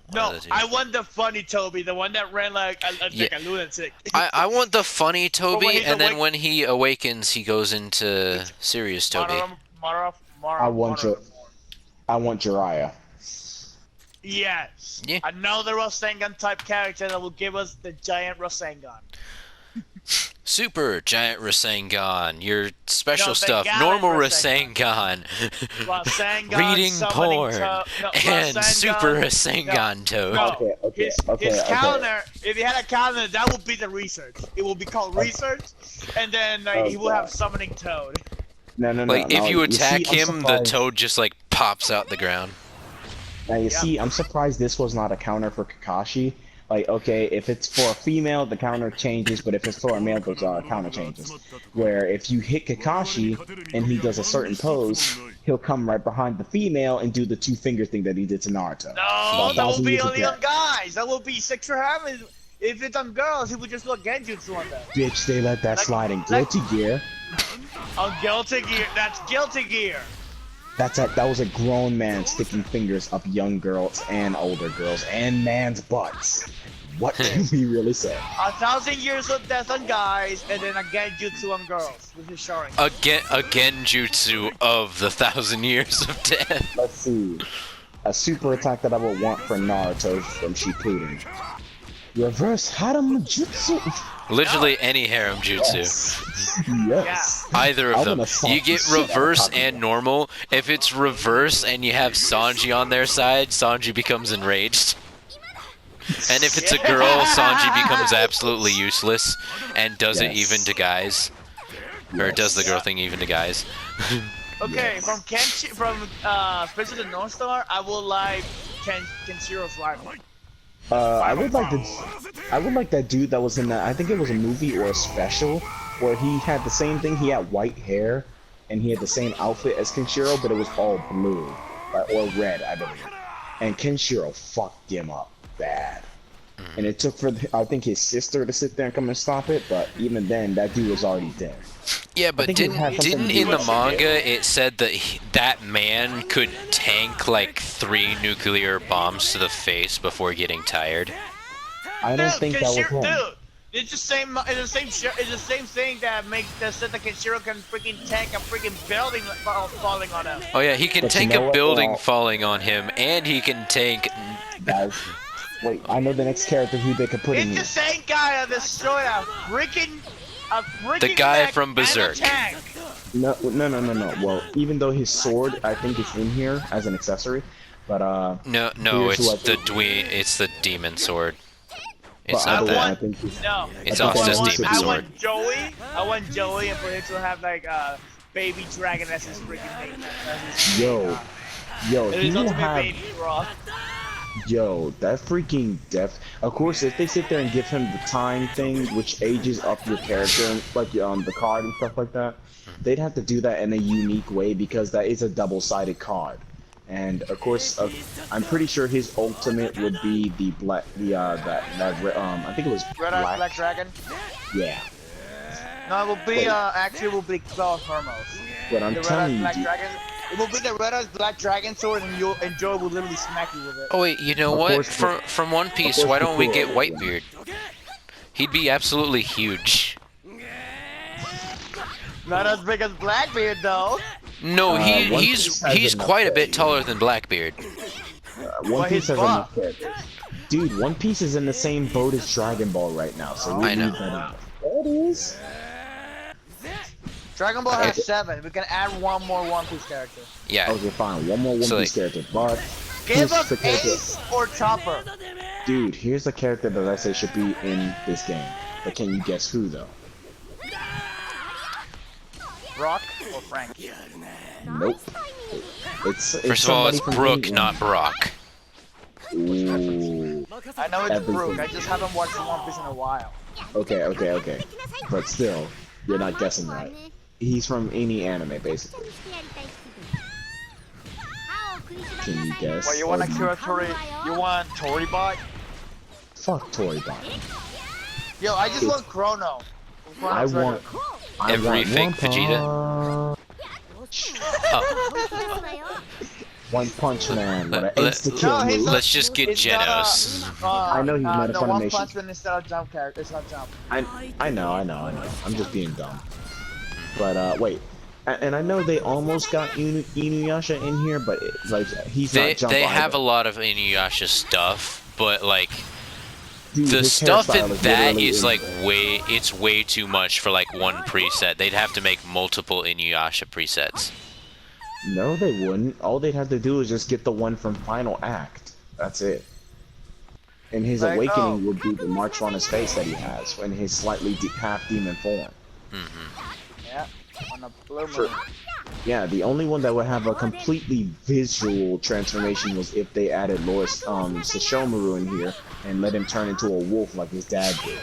one No, of the two. I want the funny Toby, the one that ran like a lunatic. I want the funny when Toby, he's and then awake- when he awakens, he goes into serious Toby. I want Mara. I want Jiraiya. Yes. Yeah. Another Rasengan type character that will give us the giant Rasengan. Super Giant Rasengan, your special No, the stuff, Gallant normal Rasengan. Rasengan, Rasengan reading summoning porn, no, and Rasengan- Super Rasengan Toad. No, Okay, his okay. counter, if he had a counter, that would be the research. It will be called research, and then Oh, he will have God. summoning Toad. No. Like, if you attack see, I'm him, the surprised- Toad just, like, pops out the ground. Now you see, I'm surprised this was not a counter for Kakashi. Like, okay, if it's for a female, the counter changes, but if it's for a male, the counter changes. Where if you hit Kakashi and he does a certain pose, he'll come right behind the female and do the two-finger thing that he did to Naruto. No, that will 1,000 be years only ago. on guys. That will be sexual harassment. If it's on girls, he would just look genjutsu on them. Bitch, they let that slide in Guilty Gear. On Guilty Gear, that's Guilty Gear. That was a grown man sticking fingers up young girls and older girls and man's butts. What can we really say? 1,000 years of death on guys, and then a genjutsu on girls with his Sharingan. A genjutsu of the 1,000 years of death. Let's see. A super attack that I would want for Naruto from Shippuden. Reverse Hadam Jutsu. Literally any harem jutsu. Yes. Either I of them. wanna slap You the get shit out of reverse Kagura. and normal. If it's reverse and you have Sanji on their side, Sanji becomes enraged. And if it's a girl, Sanji becomes absolutely useless and does it Yes. even to guys. Or does the girl thing even to guys. Okay, from Fist of the North Star, I would like Kenshiro's rival. I would like that dude that was in that. I think it was a movie or a special where he had the same thing. He had white hair and he had the same outfit as Kenshiro, but it was all blue or red, I believe. and Kenshiro fucked him up bad. And it took for I think his sister to sit there and come and stop it, but even then, that dude was already dead. Yeah, but didn't in the manga it said that that man could tank like 3 nuclear bombs to the face before getting tired? I don't think that was him. Dude, it's the same thing that said that Kenshiro can freaking tank a freaking building falling on him. Oh yeah, he can But tank you know a what? building Well, falling on him, and he can tank. guys, wait, I know the next character who they could put in It's here. the same guy that destroyed a freaking The guy mech from and a Berserk. tank. No. Well, even though his sword, I think, is in here as an accessory, but No, here's who I it's the think- it's the demon sword. It's but not other than that. I think he's- No. It's I think Asta's that was demon I sword. want Joey. I want Joey and for him to have like a baby dragon as his freaking name. Yo, It he is will ultimate have. baby raw. Yo, that freaking depth. Of course, if they sit there and give him the time thing, which ages up your character, like the card and stuff like that, they'd have to do that in a unique way because that is a double-sided card. And of course, I'm pretty sure his ultimate would be the black, I think it was Red Eyes Black Dragon. Yeah, No, it will be Wait. actually it will be Claw Hermos. but I'm The Red telling Eyes you, Black dude, Dragon. It will be the Red Eyes Black Dragon sword, and Joey will literally smack you with it. Oh wait, you know Of what? course From One Piece, course why the don't we get cool- Whitebeard? He'd be absolutely huge. Not as big as Blackbeard though. No, One Piece has he's enough quite a bit characters. taller than Blackbeard. One Well, Piece he's has buff. enough characters. Dude, One Piece is in the same boat as Dragon Ball right now, so we I know. need that out. That is. Dragon Ball has 7. We can add one more One Piece character. Yeah. Okay, fine. One more One So, Piece character, but Give here's us the character. Ace or Chopper. Dude, here's the character that I say should be in this game. But can you guess who though? Rock or Frank. Nope. It's First of all, it's somebody from Brook, England. not Brock. Ooh. I know it's Everything. Brook. I just haven't watched One Piece in a while. Okay. But still, you're not guessing right. He's from any anime, basically. Can you guess? Well, you want a Or Tori? You want Toribot? Fuck Toribot. Yo, I just want Chrono. I want. Every want fake One Vegeta. One Punch Man. What an Let- insta-kill No, he's move. not- Let's just get It's not Genos. I know he's not a the One Funimation. Punch Man instead of Jump character. It's not Jump. I know. I'm just being dumb. But wait, and I know they almost got Inuyasha in here, but like he's They not Jump they have a either. lot of Inuyasha stuff, but like Dude, the his stuff in hairstyle is that literally is in- like way too much for like one preset. They'd have to make multiple Inuyasha presets. No, they wouldn't. All they'd have to do is just get the one from Final Act. That's it. And his Like, awakening would be the march on his face that he has in his slightly half demon form. Yeah. On a blue For- moon. Yeah, the only one that would have a completely visual transformation was if they added Loris Sesshomaru in here and let him turn into a wolf like his dad did.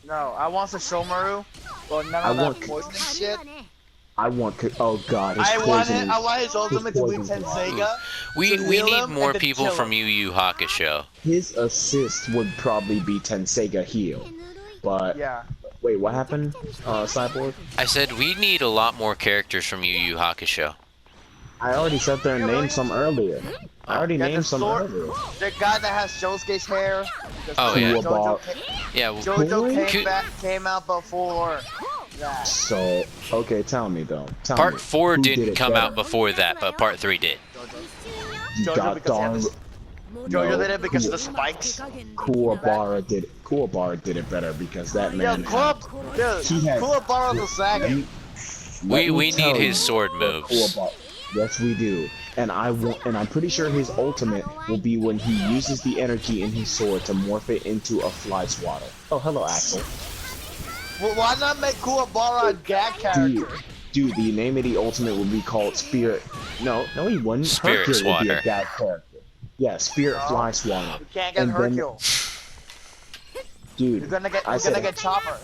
No, I want the Shomaru, but none I of that want- poisoning shit. I want. Oh God, his I poison. want his ultimate to be poison. Tenseiga. We To we heal need him more and to people kill from him. Yu Yu Hakusho. His assist would probably be Tenseiga heal. But Yeah. wait, what happened, Cyborg? I said we need a lot more characters from Yu Yu Hakusho. I already sat there and named some earlier. I already Yeah, the named some sword- earlier. The guy that has Josuke's hair. Oh, yeah. Jojo, Yeah, well, Jojo came out before that. So, okay, tell me though. Tell Part me, 4 who did didn't it come out better? before that, but Part 3 did. You Jojo got because he had darn. this- Jojo did it because of the spikes. Kuwabara did it better because that Yo, man. He had- Kuwabara's a saga. We need his sword moves. Yes, we do. And I'm pretty sure his ultimate will be when he uses the energy in his sword to morph it into a fly swatter. Oh, hello, Axel. Well, why not make Kuwabara a gag Dude, character? dude, the name of the ultimate would be called Spirit. No, he wouldn't. Spirit Hercule would be a Swatter. gag character. Yeah, Spirit No. Fly Swatter. You can't get And then- Hercule. Dude, You're gonna I said- get Chopper.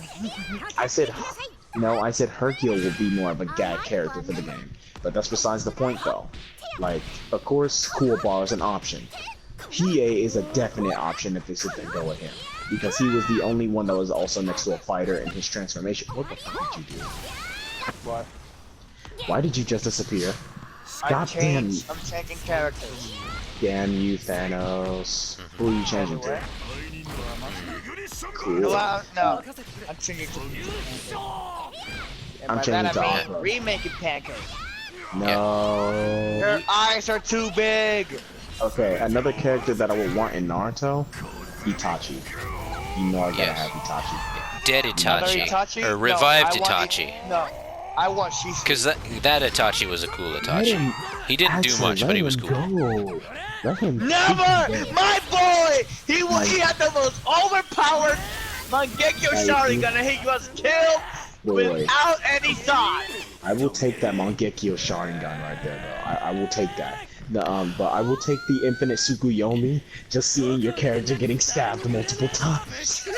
I said Hercule would be more of a gag character for the game. But that's besides the point, though. Like, of course, Cool Bar is an option. Hiei is a definite option if it's if they go with him. Because he was the only one that was also next to a fighter in his transformation. What the fuck did you do? What? Why did you just disappear? I'm God damn you. changing characters. Damn you, Thanos. Who are you changing to? Cool. No, I'm changing to. And I'm by changing that to I Aqua. mean remaking Pancake. No. Her eyes are too big. Okay, another character that I would want in Naruto, Itachi. You know I gotta Yes. have Itachi. Dead Another Itachi. Itachi? Or revived No, I want Itachi. No, I want Shisu. Because that Itachi was a cool Let Itachi. him- He didn't do Axel, much, let but he him was cool. Go. Let him Never! freaking go. My boy! He had the most overpowered Mangekyo Hey, Sharingan and he was killed Boy. without any thought. I will take that Mangekyo Sharingan right there, though. I will take that. But I will take the Infinite Tsukuyomi, just seeing your character getting stabbed multiple times.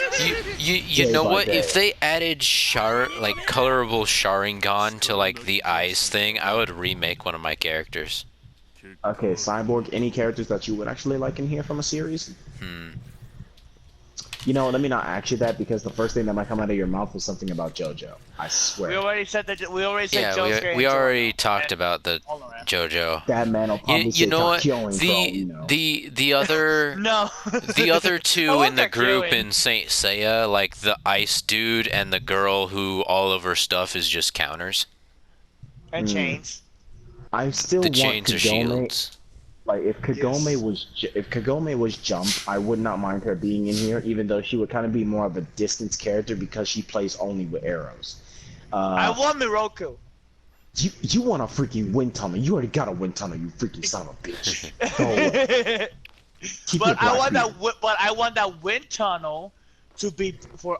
You Day know by what? day. If they added colorable Sharingan to like the eyes thing, I would remake one of my characters. Okay, Cyborg, any characters that you would actually like in here from a series? You know, let me not ask you that because the first thing that might come out of your mouth was something about JoJo. I swear. We already said Yeah, Josuke we and already Josuke. talked about the Hold on, man. JoJo. That man will probably You say know what? Kakyoin, for all you know. The other No. the other I two want in the that group killing. in Saint Seiya, like the ice dude and the girl who all of her stuff is just counters. And chains. I still The want chains are Kagome. shields. Like if Kagome Yes. if Kagome was Jump, I would not mind her being in here, even though she would kind of be more of a distance character because she plays only with arrows. I want Miroku. You want a freaking wind tunnel? You already got a wind tunnel, you freaking son of a bitch. Go away. Keep your But I want Blackbeard. but I want that wind tunnel to be for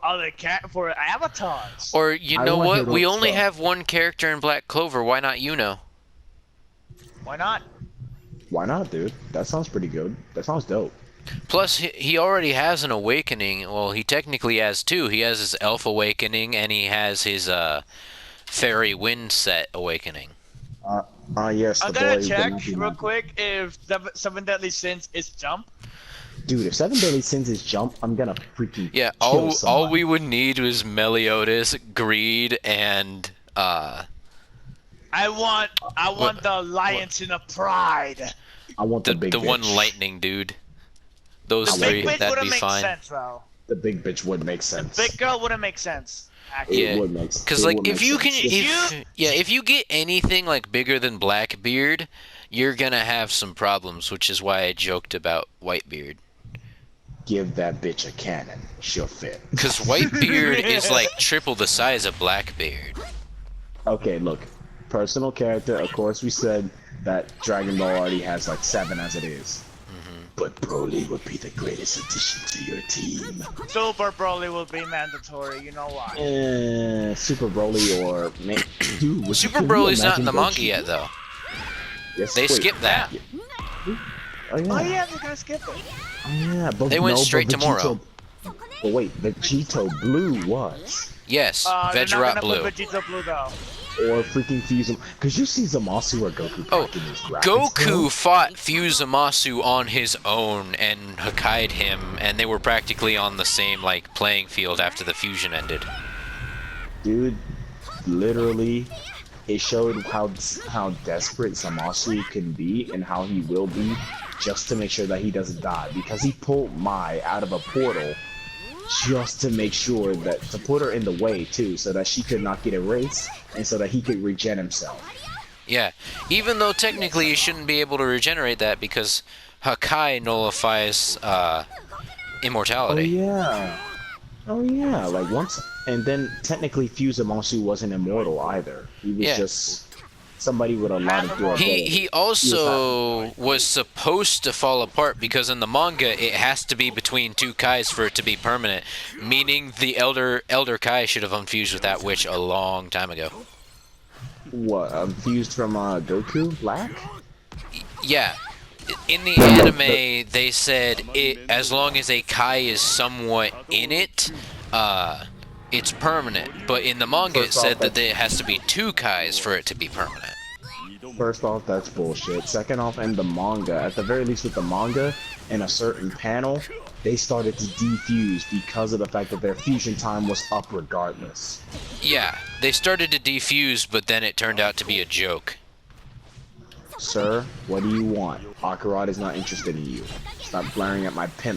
for avatars. Or you I know want what? her to We only excel. have one character in Black Clover. Why not Yuno? Why not? Why not, dude? That sounds pretty good. That sounds dope. Plus, he already has an awakening. Well, he technically has two. He has his Elf awakening, and he has his Fairy Wind set awakening. Yes, I'm the gonna boy, the check Monkey real Man. quick if Seven Deadly Sins is Jump. Dude, if Seven Deadly Sins is Jump, I'm gonna freaking Yeah, kill all somebody. we would need was Meliodas, Greed, and I want the Alliance in a Pride. I want the, the big bitch. one lightning dude. Those The three, big bitch that'd wouldn't be make fine. sense though. The big bitch would make sense. Big girl wouldn't make sense. Actually. It Yeah, would make sense. because It like would if make you can, sense. if you get anything like bigger than Blackbeard, you're gonna have some problems. Which is why I joked about Whitebeard. Give that bitch a cannon. She'll fit. Because Whitebeard is like triple the size of Blackbeard. Okay, look. Personal character, of course we said that Dragon Ball already has like 7 as it is. But Broly would be the greatest addition to your team. Super Broly will be mandatory. You know why? Super Broly or... Dude, Super can you Broly's not in the imagine manga Goku? yet, though. Yes, They wait. skipped that. Oh yeah. Oh yeah, they're gonna skip it. Oh, yeah. But They went no, straight but to Moro. But wait, Vegito Blue was. Yes, They're Vegeta not Blue. gonna put Vegeta Blue though. Or freaking Fuse him. Cause you see Zamasu or Goku Oh, cracking his graphics, Goku bro. fought Fusamasu on his own and Hakai'd him, and they were practically on the same like playing field after the fusion ended. Dude, literally, it showed how desperate Zamasu can be and how he will be just to make sure that he doesn't die. Because he pulled Mai out of a portal just to make sure that to put her in the way too, so that she could not get erased and so that he could regen himself. Yeah, even though technically you shouldn't be able to regenerate that because Hakai nullifies Oh immortality. yeah. Oh yeah, like once, and then technically Fusamasu wasn't immortal either. He was Yeah. just somebody with a lot of durability. He also was supposed to fall apart because in the manga it has to be between two Kais for it to be permanent, meaning the Elder Kai should have unfused with that witch a long time ago. What? Fused from Goku Black? Yeah. In the anime, they said as long as a Kai is somewhat in it, it's permanent. But in the manga, it First off, said that it has to be two Kais for it to be permanent. First off, that's bullshit. Second off, in the manga, at the very least with the manga, in a certain panel, they started to defuse because of the fact that their fusion time was up regardless. Yeah, they started to defuse, but then it turned out to be a joke. Sir, what do you want? Akarat is not interested in you. Stop blaring at my pimp.